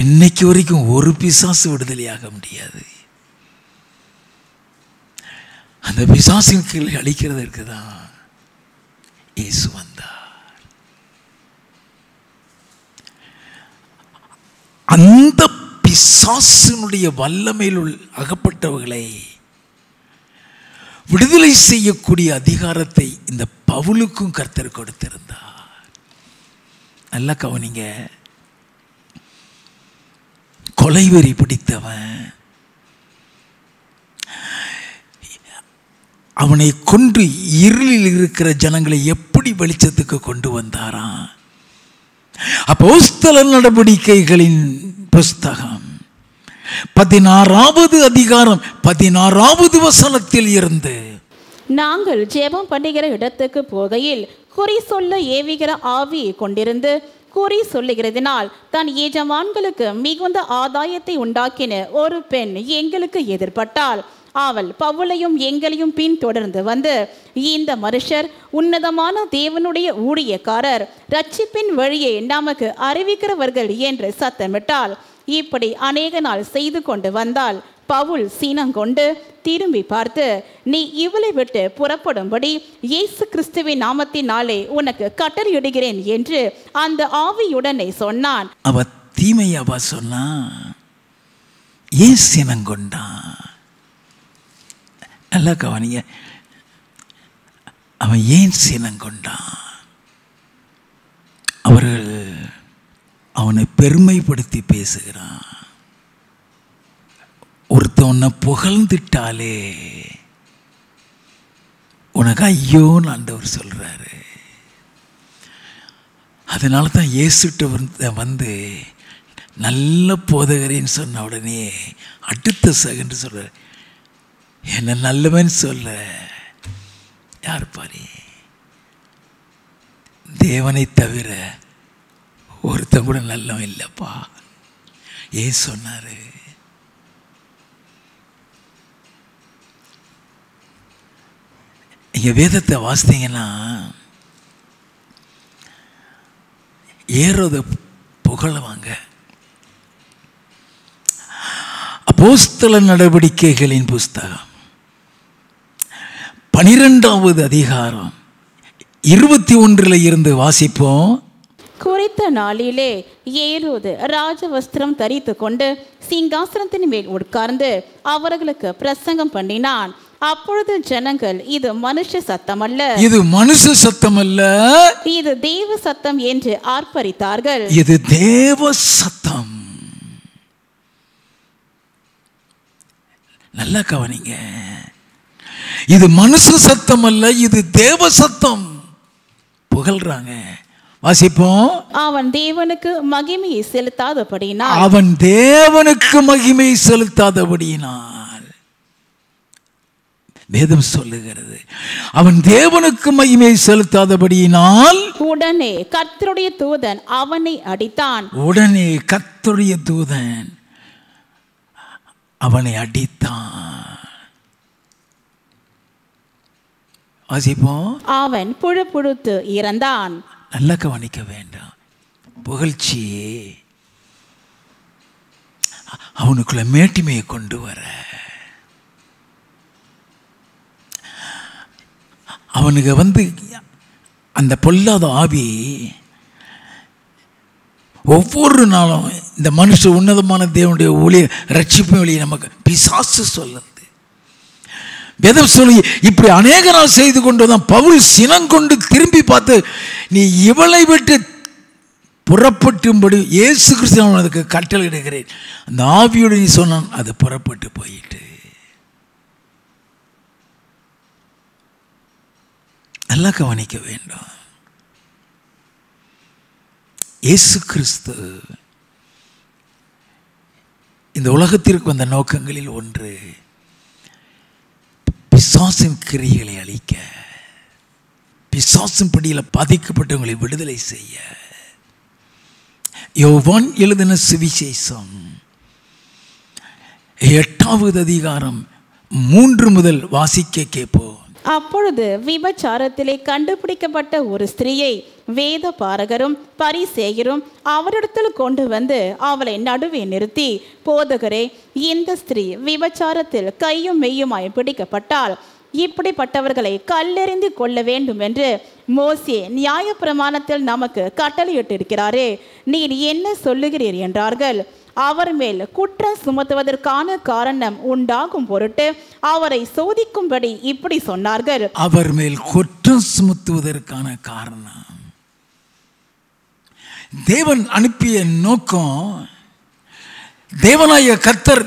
S1: இன்னைக்கு வரைக்கும் ஒரு பிசாசு விடுதலையாக முடியாது. அந்த பிசாசின் கீழே அழிக்கிறதற்கு தான் இயேசு வந்தார். அந்த பிசாசினுடைய வல்லமையில் அகப்பட்டவர்களை விடுதலை செய்யக்கூடிய அதிகாரத்தை இந்த பவுலுக்கும் கர்த்தர் கொடுத்திருந்தார். நல்லா கவனிங்க. கொலைவெறி பிடித்தவன், அவனை கொன்று இருளில் இருக்கிற ஜனங்களை எப்படி வெளிச்சத்துக்கு கொண்டு வந்தாராம்? அப்போஸ்தலர் நடவடிக்கைகளின் புஸ்தகம் 16வது அதிகாரம் 16வது வசனத்தில் இருந்து,
S2: நாங்கள் ஜெபம் பண்ணுகிற இடத்துக்கு போகையில் குறி சொல்ல ஏவுகிற ஆவியை கொண்டிருந்து குறி சொல்லுகிறதினால் தன் எஜமான்களுக்கு மிகுந்த ஆதாயத்தை உண்டாக்கின ஒரு பெண் எங்களுக்கு எதிர்பட்டாள். அவள் பவுலையும் எங்களையும் பின்தொடர்ந்து வந்து, இந்த மனுஷர் உன்னதமான தேவனுடைய ஊழியக்காரர், ரட்சிப்பின் வழியை நமக்கு அறிவிக்கிறவர்கள் என்று சத்தமிட்டாள். இப்படி அநேக நாள் செய்து கொண்டு வந்தால் பவுல் சீனங்கொண்டு திரும்பி பார்த்து, நீ இவளை விட்டு புறப்படும்படி இயேசு கிறிஸ்துவின் நாமத்தினாலே உனக்கு கட்டளையிடுகிறேன் என்று அந்த ஆவியுடனே சொன்னான்.
S1: அவ தீமையாவா சொன்னா? ஏன் சீனங்கொண்டான்? நல்லா கவனிங்க. அவன் ஏன் சீனங்கொண்டான்? அவர்கள் அவனை பெருமைப்படுத்தி பேசுகிறான். ஒருத்தவனை புகழ்ந்துட்டாலே உனக்கு ஐயோன்னு ஆண்டவர் சொல்றாரு. அதனால தான் இயேசுட்ட வந்து நல்ல போதகரேன்னு சொன்ன உடனே அடுத்த செகண்ட் சொல்றாரு, என்ன நல்லவன் சொல்ல யார் பாரு, தேவனை தவிர ஒருத்தன் கூட நல்லவன் இல்லைப்பா. ஏன் சொன்னாரு? இங்க வேதத்தை வாசித்தீங்கன்னா ஏரோத புகழுவாங்க. அப்போஸ்தலர் நடவடிக்கைகளின் புஸ்தகம் 12வது அதிகாரம் 21 இருந்து வாசிப்போம்.
S2: குறித்த நாளிலே ஏரோது ராஜவஸ்திரம் தரித்து கொண்டு சிங்காசனத்தின் மேல் உட்கார்ந்து அவர்களுக்கு பிரசங்கம் பண்ணினான். அப்பொழுது ஜனங்கள், இது மனுஷ சத்தம் அல்ல,
S1: இது மனுஷ சத்தம் அல்ல,
S2: இது தேவ சத்தம் என்று ஆர்ப்பரித்தார்கள்.
S1: இது தேவ சத்தம். நல்லா கவனிங்க. இது மனுஷ சத்தம் அல்ல, இது தேவ சத்தம். புகழ்றாங்க. வாசிப்போம்.
S2: அவன் தேவனுக்கு மகிமையை செலுத்தாதபடியினால்,
S1: அவன் தேவனுக்கு மகிமை செலுத்தாதபடியினால், வேதம் சொல்லுகிறது, அவன் தேவனுக்கு மகிமை செலுத்தாதபடியினால்
S2: உடனே கர்த்தருடைய தூதன் அவனை அடித்தான்.
S1: உடனே கர்த்தருடைய தூதன் அவனை அடித்தான். வாசிப்போம்.
S2: அவன் புழு புழுத்து இறந்தான்.
S1: நல்லா கவனிக்க வேண்டாம். புகழ்ச்சி அவனுக்குள்ள மேட்டிமையை கொண்டு வர, அவனுக்கு அந்த பொல்லாத ஆவி ஒவ்வொரு நாளும் இந்த மனுஷ உன்னதமான தேவனுடைய ஊழிய ரட்சிப்பு வழியை நமக்கு பிசாசு சொல்லுது. வேதம் சொல்லி இப்படி அநேக நாள் செய்து கொண்டு தான் பவுல் சினங்கொண்டு திரும்பி பார்த்து, நீ இவளை விட்டு புறப்பட்டும்படி இயேசு கிறிஸ்து அவனுக்கு கட்டளையிடுகிறேன். அந்த ஆவியோடு நீ சொன்னான், அது புறப்பட்டு போயிட்டு. நல்லா கவனிக்க வேண்டும். இயேசு கிறிஸ்து இந்த உலகத்திற்கு வந்த நோக்கங்களில் ஒன்று, பிசாசின் கிரியைகளை அழிக்க, பிசாசின் பிடியில் பாதிக்கப்பட்டவங்களை விடுதலை செய்ய. யோவான் எழுதின சுவிசேஷம் 8வது அதிகாரம் 3 முதல் வாசிக்க கேட்போம்.
S2: அப்பொழுது விபச்சாரத்திலே கண்டுபிடிக்கப்பட்ட ஒரு ஸ்திரீயை வேத பாரகரும் பரிசேயரும் அவரிடத்தில் கொண்டு வந்து அவளை நடுவே நிறுத்தி, போதகரே, இந்த ஸ்திரீ விபச்சாரத்தில் கையும் மெய்யுமாய் பிடிக்கப்பட்டால் இப்படிப்பட்டவர்களை கல்லெறிந்து கொள்ள வேண்டும் என்று மோசே நியாயப்பிரமாணத்தில் நமக்கு கட்டளையிட்டிருக்கிறாரே, நீர் என்ன சொல்லுகிறீர் என்றார்கள். அவர் மேல் குற்றம் சுமத்துவதற்கான காரணம் உண்டாகும் பொருட்டு அவரை சோதிக்கும்படி இப்படி சொன்னார்கள்.
S1: அவர் மேல் குற்றம் சுமத்துவதற்கான காரணம், தேவன் அனுப்பிய நோக்கம், தேவனாய கர்த்தர்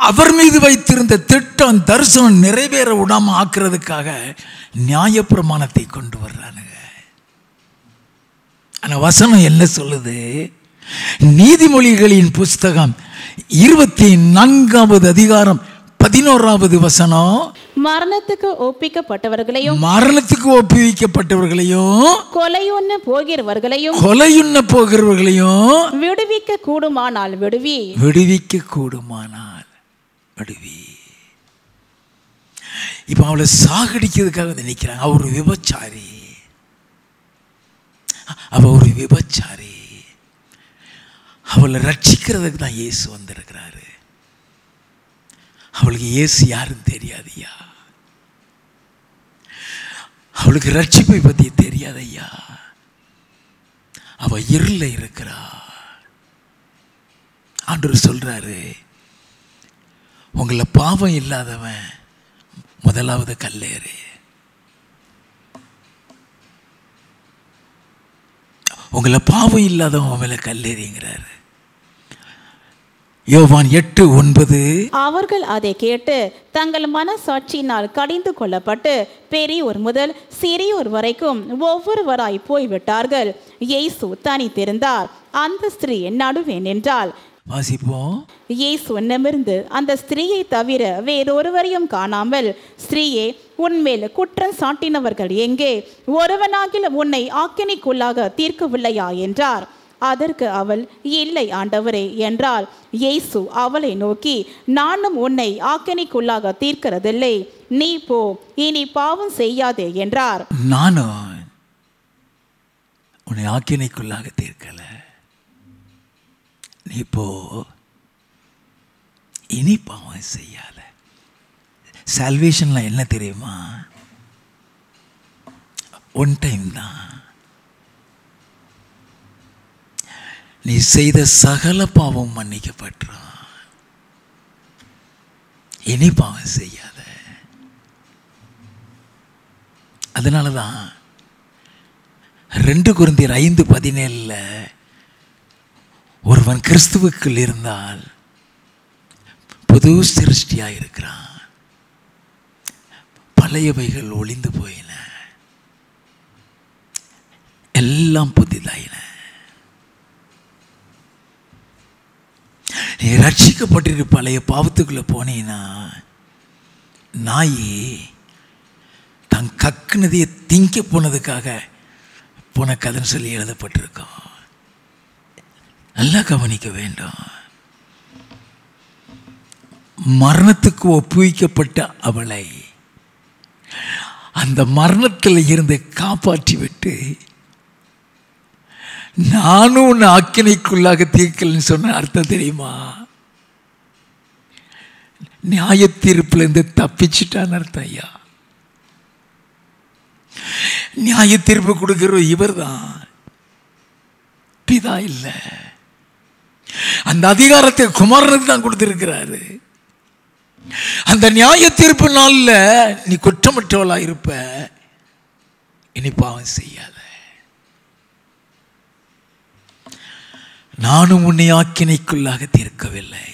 S1: அவர் மீது வைத்திருந்த திட்டம் தரிசனம் நிறைவேற விடாம ஆக்குறதுக்காக நியாயப்பிரமாணத்தை கொண்டு வர்றானுங்க. ஆனா வசனம் என்ன சொல்லுது? நீதிமொழிகளின் புஸ்தகம் 24வது அதிகாரம் 11வது வசனம்,
S2: மரணத்துக்கு ஒப்பிக்கப்பட்டவர்களையும் கொலையுண்ண போகிறவர்களையும் விடுவிக்க கூடுமானால் விடுவி.
S1: இப்ப அவளை சாகடிக்கிறதுக்காக நினைக்கிறாங்க. அவ ஒரு விபச்சாரி. அவளை ரட்சிக்கிறதுக்கு தான் இயேசு வந்திருக்கிறாரு. அவளுக்கு இயேசு யாருன்னு தெரியாதையா, அவளுக்கு ரட்சிப்பை பத்தி தெரியாதையா. அவ இருள இருக்கிறா. ஆண்டவர் சொல்றாரு, உங்களை பாவம் இல்லாதவன் முதலாவது கல்லேறு. உங்களை பாவம் இல்லாதவன் மேல கல்லேறிங்கிறாரு. யோவான் 8:9.
S2: அவர்கள் அதை கேட்டு தங்கள் மனசாட்சியினால் கடிந்து கொள்ளப்பட்டு பெரியோர் முதல் சிறியோர் வரைக்கும் ஒவ்வொருவராய் போய்விட்டார்கள். இயேசு தனித்திருந்தார். அந்த ஸ்திரீ நடுவே நின்றாள்.
S1: வாசிப்போம்.
S2: இயேசு நிமிர்ந்து அந்த ஸ்திரீயை தவிர வேறொருவரையும் காணாமல், ஸ்திரீயே, உன்மேல் குற்றம் சாட்டினவர்கள் எங்கே? ஒருவனாகிலும் உன்னை ஆக்கினைக்குள்ளாக தீர்க்கவில்லையா என்றார். அதற்கு அவள், இல்லை ஆண்டவரே என்றாள். இயேசு அவளை நோக்கி, நானும் உன்னை ஆக்கினைக்குள்ளாக தீர்க்கிறதில்லை, நீ போ, இனி பாவம் செய்யாதே என்றார்.
S1: நானும் உன்னை ஆக்கினைக்குள்ளாக தீர்க்கல, நீ போ, இனி பாவம் செய்யாத. சால்வேஷன்ல என்ன தெரியுமா? ஒன் டைம் தான். நீ செய்த சகல பாவம் மன்னிக்கப்பட்டான், இனி பாவம் செய்யாத. அதனாலதான் 2 கொரிந்தியர் 5:17 ஒருவன் கிறிஸ்துவுக்குள் இருந்தால் புது சிருஷ்டியா இருக்கிறான், பழையவைகள் ஒளிந்து போயின, எல்லாம் புதிதாயின. நீ ரட்சிக்கப்பட்டிரு பழைய பாவத்துக்குள்ள போனீன்னா, நாய் தன் கக்குனதையை திங்க போனதுக்காக போன கதைன்னு சொல்லி எழுதப்பட்டிருக்கோம். நல்லா கவனிக்க வேண்டும். மரணத்துக்கு ஒப்புவிக்கப்பட்ட அவளை அந்த மரணத்தில் இருந்து காப்பாற்றி விட்டு நானும் உன்னை ஆக்கினைக்குள்ளாக தீர்க்கலன்னு சொன்ன அர்த்தம் தெரியுமா? நியாய தீர்ப்புல இருந்து தப்பிச்சிட்டான்னு அர்த்தம். ஐயா, நியாய தீர்ப்பு கொடுக்கிற இவர் தான், பிதா இல்லை. அந்த அதிகாரத்தை குமாரனுக்கு தான் கொடுத்திருக்கிறாரு. அந்த நியாய தீர்ப்பு நாள்ல நீ குற்றமற்றவளா இருப்ப. இனி பாவம் செய்யாத. நானும் உன்னை ஆக்கினைக்குள்ளாக தீர்க்கவில்லை,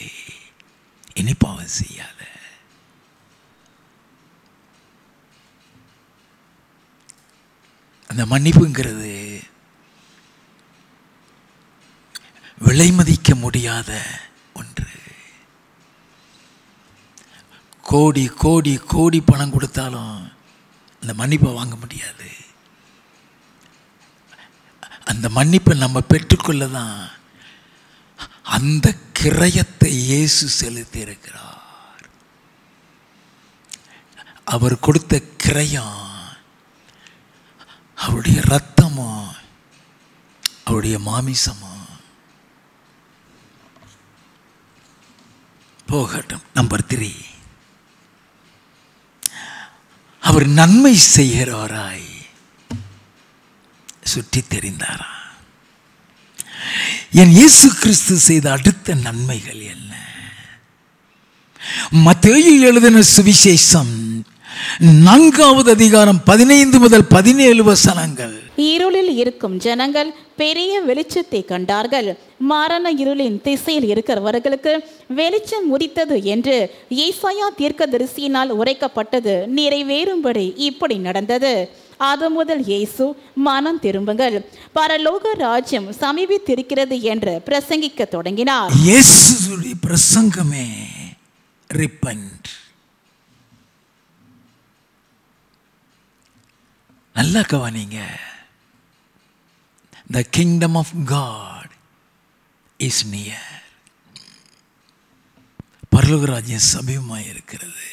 S1: இனி பாவம் செய்யாத. அந்த மன்னிப்புங்கிறது விலை மதிக்க முடியாத ஒன்று. கோடி கோடி கோடி பணம் கொடுத்தாலும் அந்த மன்னிப்பை வாங்க முடியாது. அந்த மன்னிப்பை நம்ம பெற்றுக்கொள்ள தான் அந்த கிரயத்தை இயேசு செலுத்தி இருக்கிறார். அவர் கொடுத்த கிரயம் அவருடைய இரத்தமோ அவருடைய மாமிசமோ போகட்டும். நம்பர் 3, அவர் நன்மை செய்கிறவராய் சுற்றி தெரிந்தாரா? என் இயேசு கிறிஸ்து செய்த அடுத்த நன்மைகள் என்ன? மத்தேயு எழுதின சுவிசேஷம் 4வது அதிகாரம் 15 முதல் 17 வசனங்கள்.
S2: இருளில் இருக்கும் ஜனங்கள் பெரிய வெளிச்சத்தை கண்டார்கள். மரண இருளின் திசையில் இருக்கிறவர்களுக்கு வெளிச்சம் உதித்தது என்று ஏசாயா தீர்க்கதரிசியினால் உரைக்கப்பட்டது நிறைவேறும்படி இப்படி நடந்தது. அது முதல் இயேசு, மனம் திரும்புங்கள், பரலோக ராஜ்யம் சமீபித்திருக்கிறது என்று பிரசங்கிக்க தொடங்கினார்.
S1: இயேசுவுடைய பிரசங்கமே ரிப்பன்ட். நல்லா கவனிங்க. The kingdom of God is near. பரலோக ராஜ்யம் சமீபமாய் இருக்கிறது.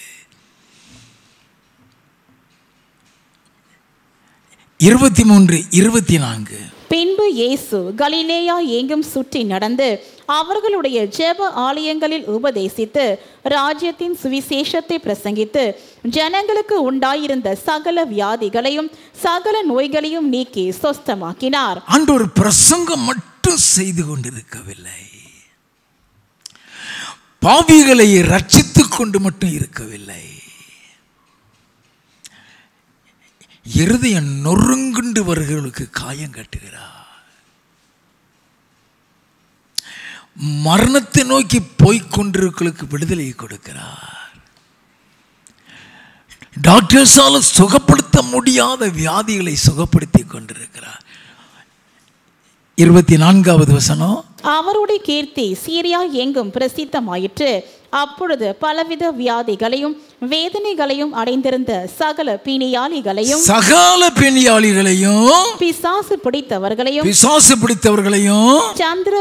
S1: 23-24.
S2: பின்பு இயேசு கலிலேயா எங்கும் சுற்றி நடந்து அவர்களுடைய ஜெப ஆலயங்களில் உபதேசித்து ராஜ்யத்தின் சுவிசேஷத்தை பிரசங்கித்து ஜனங்களுக்கு உண்டாயிருந்த சகல வியாதிகளையும் சகல நோய்களையும் நீக்கி சொஸ்தமாக்கினார்.
S1: ஆண்டவர் பிரசங்கம் மட்டும் செய்து கொண்டிருக்கவில்லை, பாவிகளை ரட்சித்துக் கொண்டு மட்டும் இருக்கவில்லை, இருதயம் நொறுங்குண்டு வருகிறவர்களுக்கு காயம் கட்டுகிறார். மரணத்தை நோக்கி போய்கொண்டிருக்கிறவர்களுக்கு விடுதலை கொடுக்கிறார். டாக்டர்ஸால சுகப்படுத்த முடியாத வியாதிகளை சுகப்படுத்தி கொண்டிருக்கிறார். 24வது வசனம்.
S2: அவருடைய கீர்த்தி சீரியா எங்கும் பிரசித்தமாயிற்று. அப்பொழுது பலவித வியாதிகளையும் வேதனைகளையும் அடைந்திருந்த சகல பிணியாளிகளையும் பிசாசு பிடித்தவர்களையும் சந்திர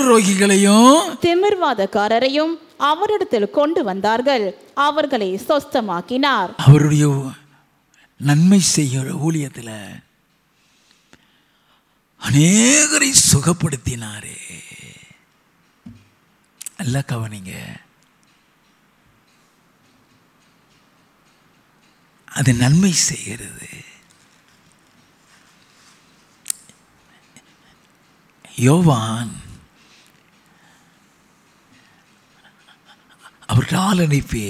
S2: ரோகிகளையும் திமிர்வாதக்காரரையும் அவரிடத்தில் கொண்டு வந்தார்கள். அவர்களை சொஸ்தமாக்கினார்.
S1: அவருடைய நன்மை செய்கிற ஊழியத்தில் அநேகரை சுகப்படுத்தினாரே. அல்ல கவனிங்க, அது நன்மை செய்கிறது. யோவான் அவருக்கு ஆள் அனுப்பி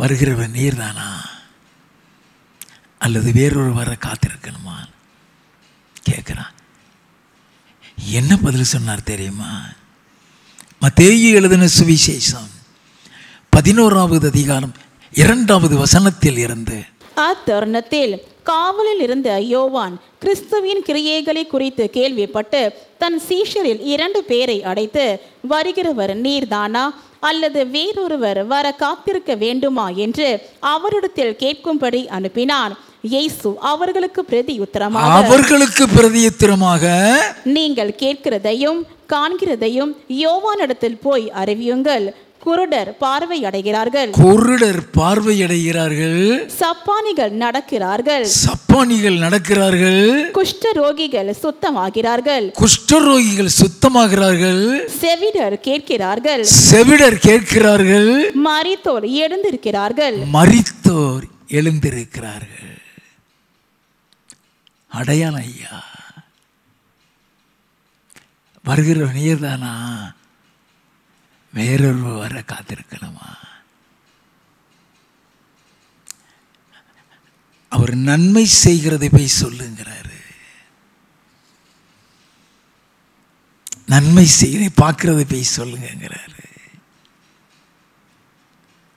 S1: வருகிறவர் நீர்தானா அல்லது வேறொரு வர காத்திருக்கணுமா கேட்குறான். என்ன பதில் சொன்னார் தெரியுமா? மத்தேயு எழுதின சுவிசேஷம் 11வது அதிகாரம் 2வது வசனத்தில் இருந்து.
S2: அத்தருணத்தில் காவலில் இருந்த யோவான் கிறிஸ்துவின் கிரியைகளை குறித்து கேள்விப்பட்டு தன் சீஷரில் 2 பேரை அடைத்து, வருகிறவர் நீர்தானா அல்லது வேறொருவர் வர காத்திருக்க வேண்டுமா என்று அவரிடத்தில் கேட்கும்படி அனுப்பினான். இயேசு அவர்களுக்கு பிரதியுத்தரமாக நீங்கள் கேட்கிறதையும் காண்கிறதையும் யோவானிடத்தில் போய் அறிவியுங்கள். குருடர் பார்வையடைகிறார்கள்,
S1: குருடர் பார்வையடைகிறார்கள்,
S2: சப்பானிகள் நடக்கிறார்கள்,
S1: சப்பானிகள் நடக்கிறார்கள்,
S2: குஷ்டரோகிகள் சுத்தமாகிறார்கள்,
S1: குஷ்டரோகிகள் சுத்தமாகிறார்கள்,
S2: செவிடர் கேட்கிறார்கள்,
S1: செவிடர் கேட்கிறார்கள்,
S2: மரித்தோர் எழுந்திருக்கிறார்கள்.
S1: மரித்தோர் எழுந்திருக்கிறார்கள். அடையாளம் ஐயா, வருகிற நீர்தானா? வேறொரு வர காத்திருக்கணுமா? அவர் நன்மை செய்கிறதை போய் சொல்லுங்கிறாரு. நன்மை செய்கிறதை பார்க்கிறதை போய் சொல்லுங்கிறாரு.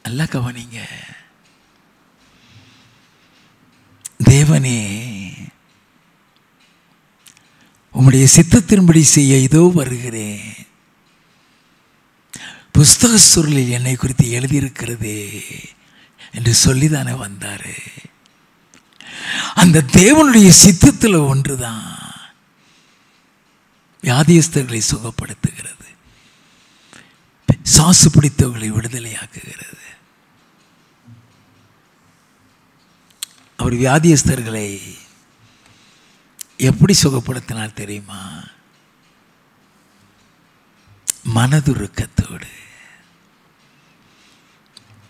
S1: நல்லா கவனிங்க. தேவனே, உம்முடைய சித்தத்தின்படி செய்ய இதோ வருகிறேன். புஸ்தக சுருளில் என்னை குறித்து எழுதியிருக்கிறதே என்று சொல்லிதானே வந்தாரு. அந்த தேவனுடைய சித்தத்தில் ஒன்றுதான் வியாதியஸ்தர்களை சுகப்படுத்துகிறது, சாசு பிடித்தவர்களை விடுதலையாக்குகிறது. அவர் வியாதியஸ்தர்களை எப்படி சுகப்படுத்தினார் தெரியுமா? மனதுருக்கத்தோடு.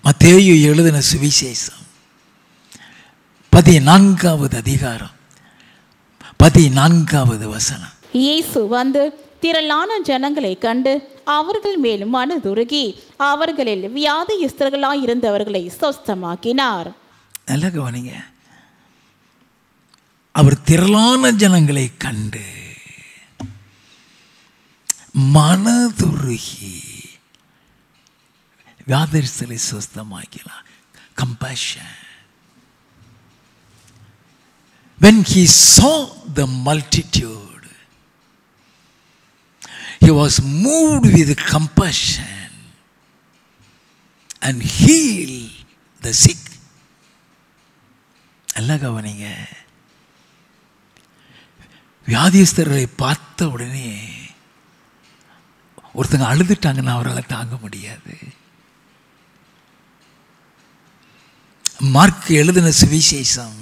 S1: மத்தேயு எழுதின சுவிசேஷம் 14வது அதிகாரம் 14வது வசனம்.
S2: இயேசு வந்து திரளான ஜனங்களை கண்டு அவர்கள் மேல் மனதுருகி அவர்களில் வியாதியஸ்தர்களாயிருந்தவர்களை சொஸ்தமாக்கினார்.
S1: நல்லா கவனிங்க. அவர் திரளான ஜனங்களை கண்டு மனதுருகி வியாதியஸ்தரை சுஸ்தமாக்கினார். Compassion. When he saw the multitude, he was moved with compassion and healed the sick. நல்லா கவனிங்க. வியாதியஸ்தர்களை பார்த்த உடனே ஒருத்தங்க அழுதுட்டாங்கன்னா அவரால் தாங்க முடியாது. மார்க் எழுதின சுவிசேஷம்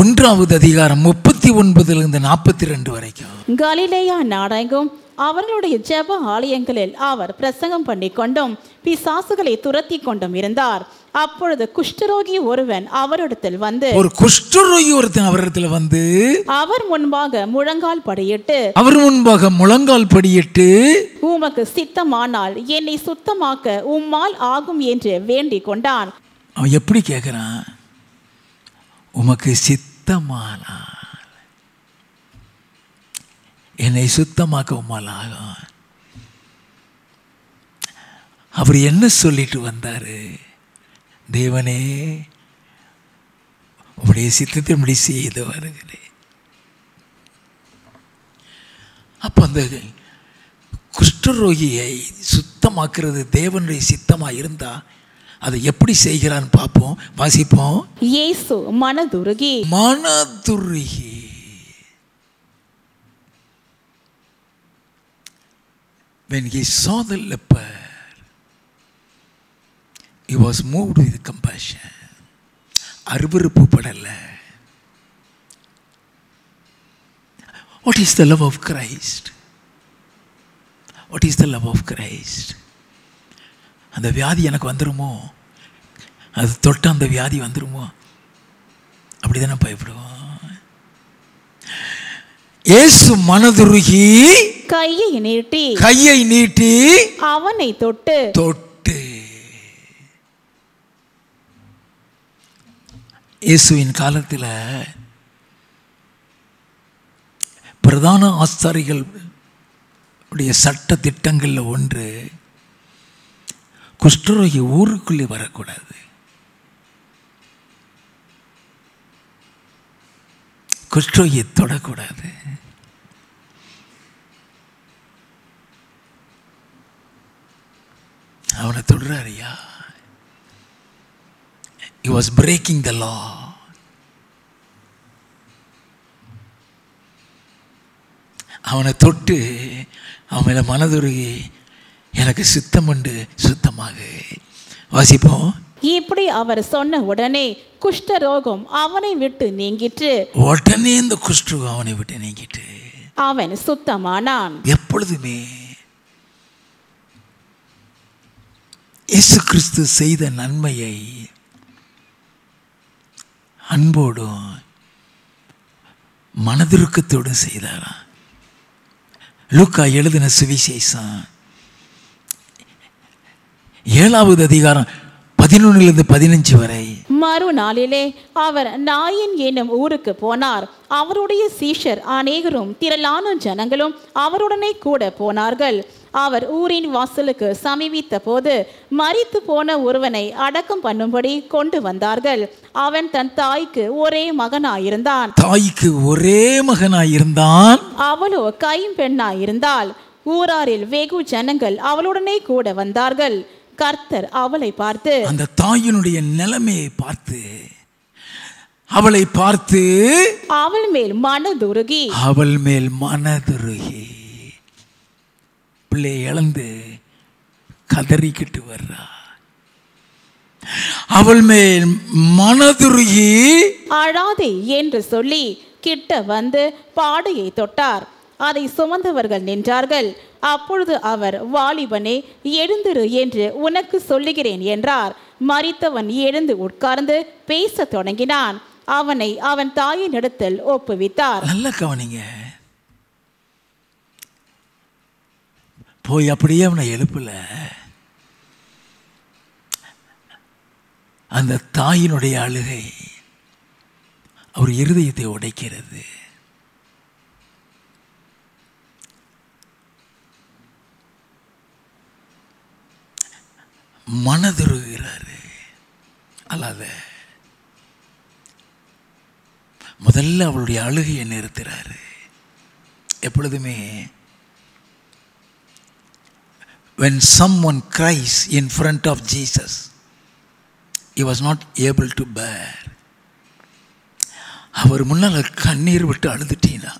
S1: 1வது அதிகாரம் 39 42 வரைக்கும்.
S2: கலிலேயா நாடெங்கும் அவர்களுடைய ஜெப ஆலயங்களில் அவர் பிரசங்கம் பண்ணி கொண்டும் பிசாசுகளை துரத்தி கொண்டும் இருந்தார். அப்பொழுது குஷ்டரோகி ஒருவன் அவரிடத்தில் வந்து அவர் முன்பாக முழங்கால் படியிட்டு உமக்கு சித்தமானால் என்னை சுத்தமாக்க உம்மால் ஆகும் என்று வேண்டிக் கொண்டான்.
S1: அவன் எப்படி கேட்கிறான்? உமக்கு சித்தமானால் என்னை சுத்தமாக்க உம்மால் ஆகும். அவர் என்ன சொல்லிட்டு வந்தாரு? தேவனே, உம்முடைய சித்தத்தின்படி செய்து வருகிறேன். அப்போ அந்த குஷ்டரோகியை சுத்தமாக்குறது தேவனுடைய சித்தமா இருந்தா அதை எப்படி செய்கிறான்னு பார்ப்போம், வாசிப்போம்.
S2: இயேசு மனதுருகி
S1: when he saw the leper, he was moved with compassion. அருவருப்பு படல. What is the love of Christ? What is the love of Christ? அந்த வியாதி எனக்கு வந்துருமோ, அது தொட்ட அந்த வியாதி வந்துருமோ, அப்படிதானே பயப்படுவோம். இயேசு மனதுருகி
S2: கையை நீட்டி அவனை தொட்டு
S1: இயேசுவின் காலத்தில் பிரதான ஆசாரிகள் உடைய சட்ட திட்டங்கள்ல ஒன்று, குஷ்டரோகி ஊருக்குள்ளே வரக்கூடாது. குஷ்டரோகியை தொடக்கூடாது. அவனை தொடுறாரியா? He was breaking the law. அவனை தொட்டு அவன் மேல மனதுருகி எனக்கு சித்தம் உண்டு, சுத்தமாக. வாசிப்போம்.
S2: இப்படி அவர் சொன்ன உடனே குஷ்டரோகம் அவனை விட்டு நீங்கிற்று.
S1: உடனே இந்த குஷ்டரோகம் அவனை விட்டு நீங்கிட்டு
S2: அவன் சுத்தமானான்.
S1: எப்பொழுதுமே இயேசு கிறிஸ்து செய்த நன்மையை அன்போடும் மனதிருக்கத்தோடும் செய்தாராம். லூக்கா எழுதின சுவிசேஷம் 7வது அதிகாரம் 11 15 வரை.
S2: மறுநாளிலே அவர் நாயின் என்னும் ஊருக்கு போனார். அவருடைய சீஷர் அநேகரும் திரளான ஜனங்களும் அவருடனே கூட போனார்கள். அவர் ஊரின் வாசலுக்கு சமீபித்த போது மரித்து போன ஒருவனை அடக்கம் பண்ணும்படி கொண்டு வந்தார்கள். அவன் தன் தாய்க்கு ஒரே மகனாயிருந்தான். அவளோ கைம்பெண்ணாயிருந்தாள். ஊராரில் வெகு ஜனங்கள் அவளுடனே கூட வந்தார்கள். கர்த்தர் அவளை பார்த்து,
S1: அந்த தாயினுடைய நிலைமையை பார்த்து, அவளை பார்த்து
S2: அவள் மேல் மனதுருகி
S1: பிள்ளை இழந்து கதறிக்கிட்டு வர்றா. அவள் மேல் மனதுருகி
S2: அழாதே என்று சொல்லி கிட்ட வந்து பாடையை தொட்டார். அதை சுமந்தவர்கள் நின்றார்கள். அப்பொழுது அவர், வாலிபனே எழுந்திரு என்று உனக்கு சொல்லுகிறேன் என்றார். மரித்தவன் எழுந்து உட்கார்ந்து பேச தொடங்கினான். அவனை அவன் தாயின் இடத்தில் ஒப்புவித்தார்.
S1: நல்ல கவனிங்க. போய் அப்படியே அவனை எழுப்பல. அந்த தாயினுடைய அழுகை அவர் இருதயத்தை உடைக்கிறது. மனதுருகிறாரு. அல்லாத முதல்ல அவளுடைய அழுகையை நிறுத்துறாரு. எப்பொழுதுமே when someone cries in front of Jesus, he was not able to bear. அவர் முன்னால் கண்ணீர் விட்டு அழுதுட்டீனா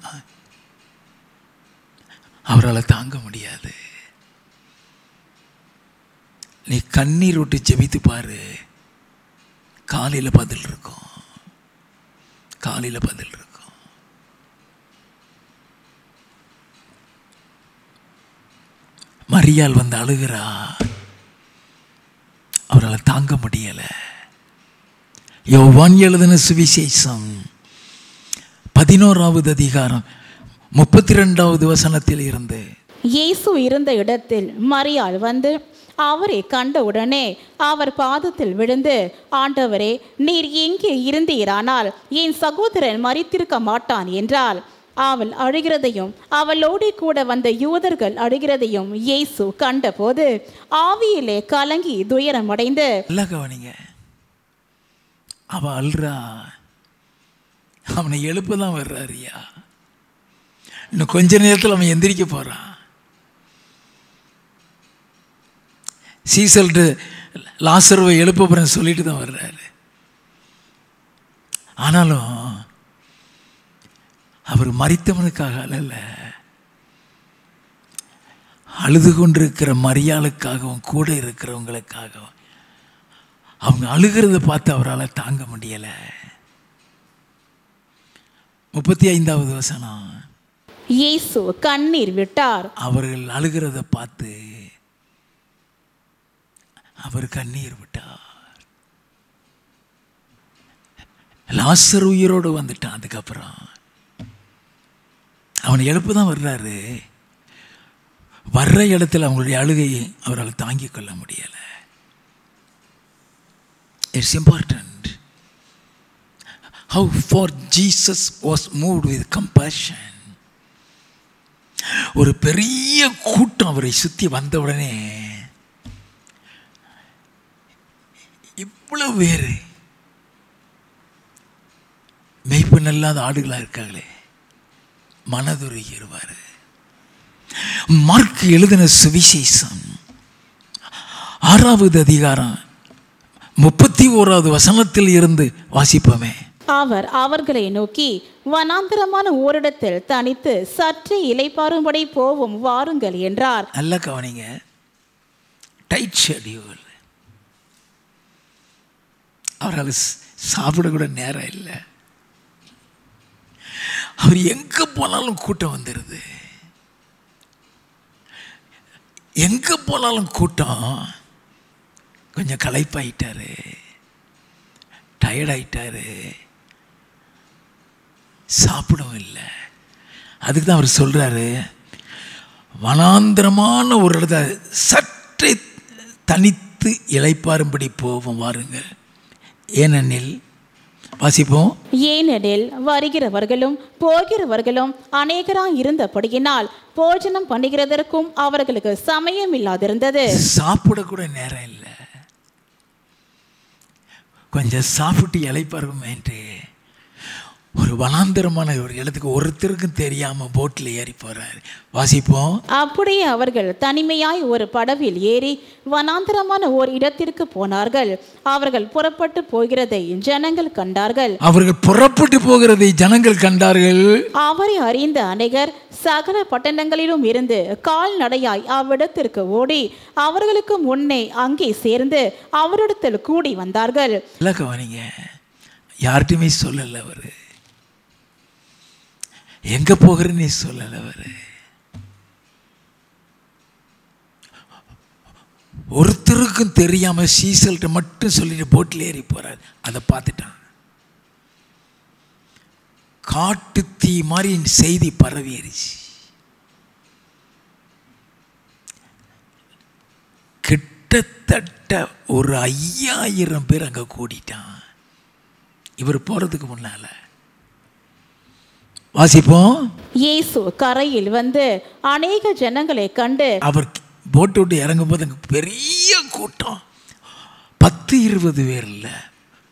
S1: அவரால் தாங்க முடியாது. நீ கண்ணீர் விட்டு ஜெபித்து பாரு, காலையில் பதில் இருக்கும். மரியாள் வந்து அழுகிறா, அவரால் தாங்க முடியல. யோவான் எழுதின சுவிசேஷம் 11வது அதிகாரம் 32வது வசனத்தில் இருந்து,
S2: இயேசு இருந்த இடத்தில் மரியாள் வந்து அவரை கண்டவுடனே அவர் பாதத்தில் விழுந்து, ஆண்டவரே, நீர் எங்கே இருந்தீரானால் என் சகோதரன் மரித்திருக்க மாட்டான் என்றாள். அவள் அழுகிறதையும் அவளோடு கூட வந்த யூதர்கள் அழுகிறதையும் இயேசு கண்டபோது ஆவியிலே கலங்கி துயரமடைந்து,
S1: கவனிங்க, அவ அல்றா, அவனை எழுப்பதான் வர்றாரியா. இன்னும் கொஞ்ச நேரத்தில் அவன் எந்திரிக்க போறான். சீசல்ட்டு லாசருவை எழுப்ப போறேன்னு சொல்லிட்டு தான் வர்றாரு. ஆனாலும் அவர் மரித்தவனுக்காக அல்ல, அழுது கொண்டிருக்கிற மரியாளுக்காகவும் கூட இருக்கிறவங்களுக்காகவும். அவங்க அழுகிறத பார்த்து அவரால் தாங்க முடியலை. 35வது வசனம்,
S2: இயேசு கண்ணீர் விட்டார்.
S1: அவர்கள் அழுகிறத பார்த்து அவர் கண்ணீர் விட்டார். லாசர் உயிரோடு வந்துட்டான். அதுக்கப்புறம் அவனை எழுப்பு தான் வர்றாரு. வர்ற இடத்துல அவங்களுடைய அழுகையை அவரால் தாங்கிக் கொள்ள முடியலை. It's important how far Jesus was moved with compassion. ஒரு பெரிய கூட்டம் அவரை சுற்றி வந்த உடனே இவ்வளவு பேர் மெய்ப்பெண் இல்லாத ஆடுகளாக இருக்காங்களே, மனதுருகிடுவார். மார்க் எழுதின சுவிசேஷம் 6வது அதிகாரம் 31வது வசனத்தில் இருந்து வாசிப்போமே.
S2: அவர் அவர்களை நோக்கி, வனாந்தரமான ஓரிடத்தில் தனித்து சற்றே இளைப்பாறும்படி போவோம் வாருங்கள் என்றார்.
S1: நல்ல கவனிங்க. Tight schedule. அவரால் சாப்பிடக்கூட நேரம் இல்லை. அவர் எங்கே போனாலும் கூட்டம் வந்துடுது. எங்கே போனாலும் கூட்டம். கொஞ்சம் களைப்பாயிட்டாரு, டயர்டாயிட்டாரு, சாப்பிடவும் இல்லை. அதுக்கு தான் அவர் சொல்கிறாரு, வனாந்திரமான ஒரு இடத்த சற்றே தனித்து இளைப்பாரும்படி போவோம் வாருங்கள். ஏனெனில் வாசிப்போம்.
S2: ஏனெனில் வருகிறவர்களும் போகிறவர்களும் அநேகராய் இருந்தபடியினால் போஜனம் பண்ணுகிறதற்கும் அவர்களுக்கு சமயம் இல்லாதிருந்தது.
S1: சாப்பிடக்கூட நேரம் இல்லை. கொஞ்சம் சாப்பிட்டு இளைப்பாருமேன்ட்டு ஒரு வனாந்தரமான ஒரு இடத்துக்கு ஒருத்தருக்கும் தெரியாமல் போட்டில் ஏறி போகிறார். வாசிப்போம்.
S2: அப்படியே அவர்கள் தனிமையாய் ஒரு படவில் ஏறி வனாந்தரமான ஓர் இடத்திற்கு போனார்கள். அவர்கள் புறப்பட்டு போகிறதை ஜனங்கள் கண்டார்கள். அவரை அறிந்த அநேகர் சகல பட்டணங்களிலும் இருந்து கால்நடையாய் அவ்விடத்திற்கு ஓடி அவர்களுக்கு முன்னே அங்கே சேர்ந்து அவரிடத்தில் கூடி வந்தார்கள்.
S1: யார்கிட்டையுமே சொல்லல, அவரு எங்க போகிறேன்னு சொல்லல. அவரு ஒருத்தருக்கும் தெரியாம சீசல்கிட்ட மட்டும் சொல்லிட்டு போட்டில் ஏறி போறாரு. அதை பார்த்துட்டான். காட்டு தீ மாதிரி செய்தி பரவிடுச்சு. கிட்டத்தட்ட ஒரு 5000 பேர் அங்க கூடிட்டான் இவர் போறதுக்கு முன்னால. வாசிப்போம்.
S2: இயேசு கரையில் வந்து அநேக ஜனங்களை கண்டு,
S1: அவர் போட்டு விட்டு இறங்கும் போது பெரிய கூட்டம், 10-20 பேர் இல்ல,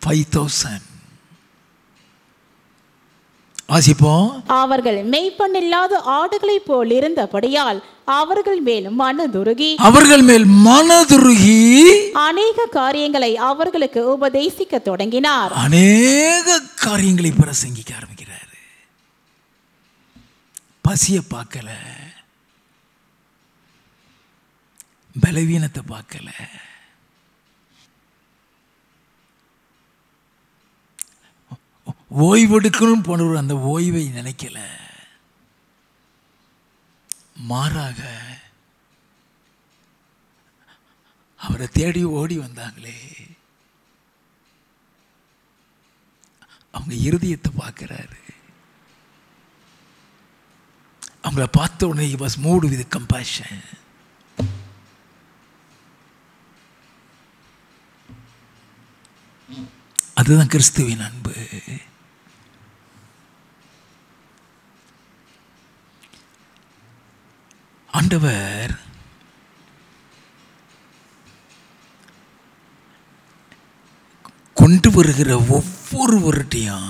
S1: 5000. வாசிப்போம்.
S2: அவர்கள் மெய்ப்பண்ணில்லாத ஆடுகளை போல் இருந்தபடியால் அவர்கள் மேல் மனதுருகி அநேக காரியங்களை அவர்களுக்கு உபதேசிக்க தொடங்கினார்.
S1: அநேக காரியங்களை பிரசங்கிக்க ஆரம்பிக்கிறார். பசிய பார்க்கல, பலவீனத்தை பார்க்கல, ஓய்வெடுக்கணும் போனவர் அந்த ஓய்வை நினைக்கல. மாறாக அவரை தேடி ஓடி வந்தாங்களே, அவங்க இருதயத்தை பார்க்கிறாரு. அவங்கள பார்த்த உடனே he was moved with compassion. அதுதான் கிறிஸ்துவின் அன்பு. ஆண்டவர் கொண்டு வருகிற ஒவ்வொருவருடையும்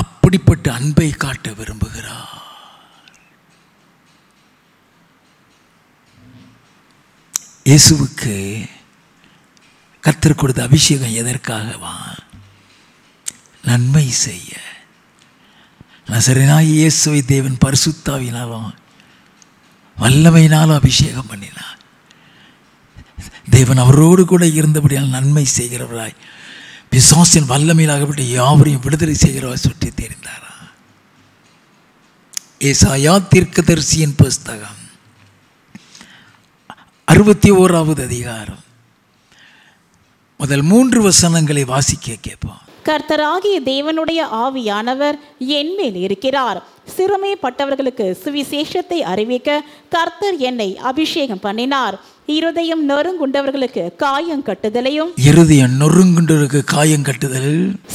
S1: அப்படிப்பட்ட அன்பை காட்ட விரும்புகிறார். இயேசுவுக்கு கர்த்தர் கொடுத்த அபிஷேகம் எதற்காகவா? நன்மை செய்ய. நசரேயனாகிய இயேசுவை தேவன் பரிசுத்தாவினாலும் வல்லமையினாலும் அபிஷேகம் பண்ணினார். தேவன் அவரோடு கூட இருந்தபடியால் நன்மை செய்கிறவராய் பிசாசின் வல்லமையிலாகப்பட்ட யாவரையும் விடுதலை செய்கிறவராய் சுற்றி தெரிந்தாரா. ஏசாயா தீர்க்கதரிசியின் புஸ்தகம் 61வது அதிகாரம் முதல் 3 வசனங்களை வாசிக்க கேட்போம்.
S2: கர்த்தராகிய தேவனுடைய ஆவியானவர் என் மேல் இருக்கிறார். சிறுமைப்பட்டவர்களுக்கு சுவிசேஷத்தை அறிவிக்க கர்த்தர் என்னை அபிஷேகம் பண்ணினார். இருதயம் நொறுங்குண்டவர்களுக்கு காயம் கட்டுதலையும்,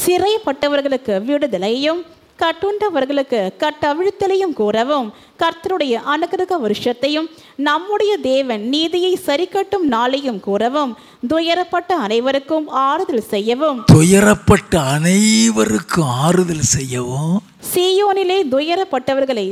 S2: சிறைப்பட்டவர்களுக்கு விடுதலையும், கட்டுண்டவர்களுக்கு கட்டவிழ்த்தலையும் கூறவும், கர்த்தருடைய அனுக்கிரக வருஷத்தையும் நம்முடைய தேவன் நீதியை சரிக்கட்டும் நாளையும் கூறவும், துயரப்பட்ட அனைவருக்கும் ஆறுதல் செய்யவும், சீயோனிலே துயரப்பட்டவர்களை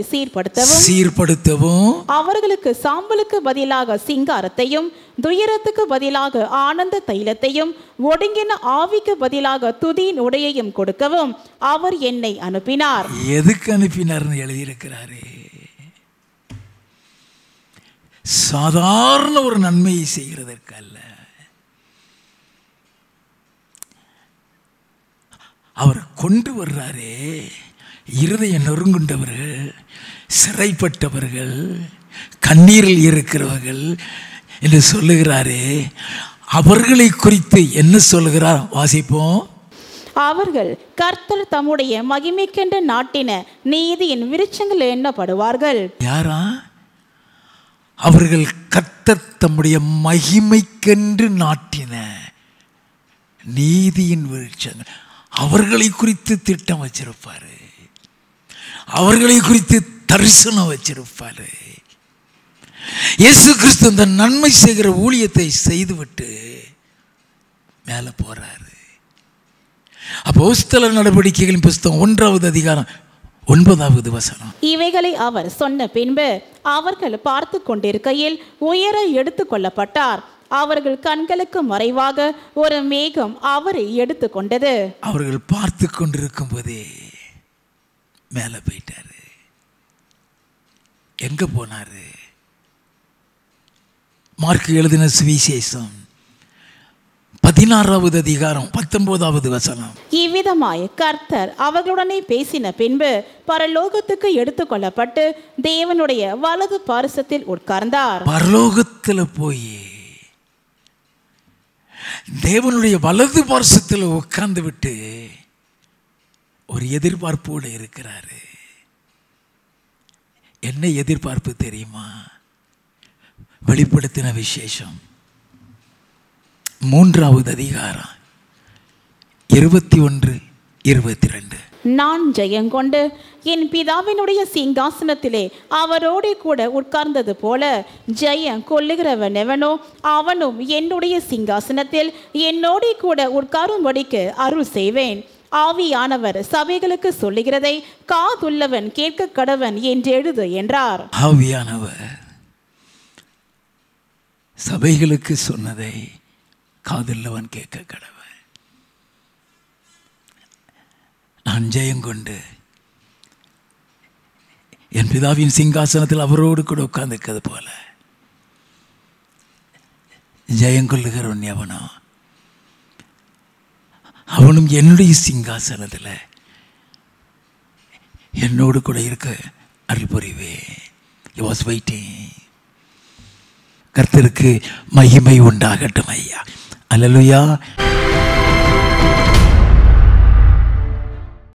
S2: சீர்படுத்தவும், அவர்களுக்கு சாம்பலுக்கு பதிலாக சிங்காரத்தையும், துயரத்துக்கு பதிலாக ஆனந்த தைலத்தையும், ஒடுங்கின ஆவிக்கு பதிலாக துதியின் உடையையும் கொடுக்கவும் அவர் என்னை அனுப்பினார்.
S1: எதுக்கு அனுப்பினார்னு எழுதியிருக்கிறாரே. சாதாரண ஒரு நன்மையை செய்கிறதற்கு அல்ல. அவர் கொண்டு வர்றாரே, இருதயம் நொறுங்குண்டவர்கள், சிறைப்பட்டவர்கள், கண்ணீரில் இருக்கிறவர்கள் என்று சொல்லுகிறாரே, அவர்களை குறித்து என்ன சொல்லுகிறார்? வாசிப்போம்.
S2: அவர்கள் கர்த்தர் தம்முடைய மகிமைக்கென்று நாட்டின நீதியின் விருட்சங்கள் எண்ணப்படுவார்கள்.
S1: யாரா? அவர்கள் கர்த்தர் தம்முடைய மகிமைக்கென்று நாட்டின நீதியின் விருட்சங்கள். அவர்களை குறித்து திட்டம் வச்சிருப்பாரு, அவர்களை குறித்து தரிசனம் வச்சிருப்பாரு. இயேசு கிறிஸ்து இந்த நன்மை செய்கிற ஊழியத்தை செய்துவிட்டு மேலே போறாரு. அப்போஸ்தலர் நடவடிக்கைகளின் புஸ்தகம் 1வது அதிகாரம் 9வது வசனம்.
S2: இவைகளை அவர் சொன்ன பின்பு அவர்கள் பார்த்து கொண்டிருக்கையில் உயர எடுத்து கொள்ளப்பட்டார். அவர்கள் கண்களுக்கு மறைவாக ஒரு மேகம் அவரை எடுத்து கொண்டது.
S1: அவர்கள் பார்த்து கொண்டிருக்கும் போதே மேலே போயிட்டாரு. எங்க போனாரு? மார்க் எழுதின சுவிசேஷம் 16வது அதிகாரம் 19வது வசனம்.
S2: இவ்விதமாய் கர்த்தர் அவர்களுடனே பேசின பின்பு பரலோகத்துக்கு எடுத்து கொள்ளப்பட்டு தேவனுடைய வலது பாரிசத்தில் உட்கார்ந்தார்.
S1: பரலோகத்தில் போய் தேவனுடைய வலது பாரிசத்தில் உட்கார்ந்து விட்டு ஒரு எதிர்பார்ப்போடு இருக்கிறாரு. என்ன எதிர்பார்ப்பு தெரியுமா? வெளிப்படுத்தின விசேஷம் 3வது அதிகாரம் 21, 22.
S2: நான் ஜெயங்கொண்டு என் பிதாவினுடைய சிங்காசனத்திலே அவரோடு கூட உட்கார்ந்தது போல ஜெயம் கொள்ளுகிறவன் எவனோ அவனும் என்னுடைய சிங்காசனத்தில் என்னோடு கூட உட்காரும்படிக்கு அருள் செய்வேன். ஆவியானவர் சபைகளுக்கு சொல்லுகிறதை காதுள்ளவன் கேட்க கடவன் என்று எழுது என்றார்.
S1: ஆவியானவர் சபைகளுக்கு சொன்னதை காதுள்ளவன் கேட்க கடவன். நான் ஜெயங்கொண்டு என் பிதாவின் சிங்காசனத்தில் அவரோடு கூட உட்கார்ந்திருக்கிறது போல ஜெயங்கொள்ளுகிறவன் எவனோ அவனும் என்னுடைய சிங்காசனத்தில் என்னோடு கூட இருக்க அருள் புரிவேன். He was waiting. கர்த்தருக்கு மகிமை உண்டாகட்டும் ஐயா. அல்லேலூயா.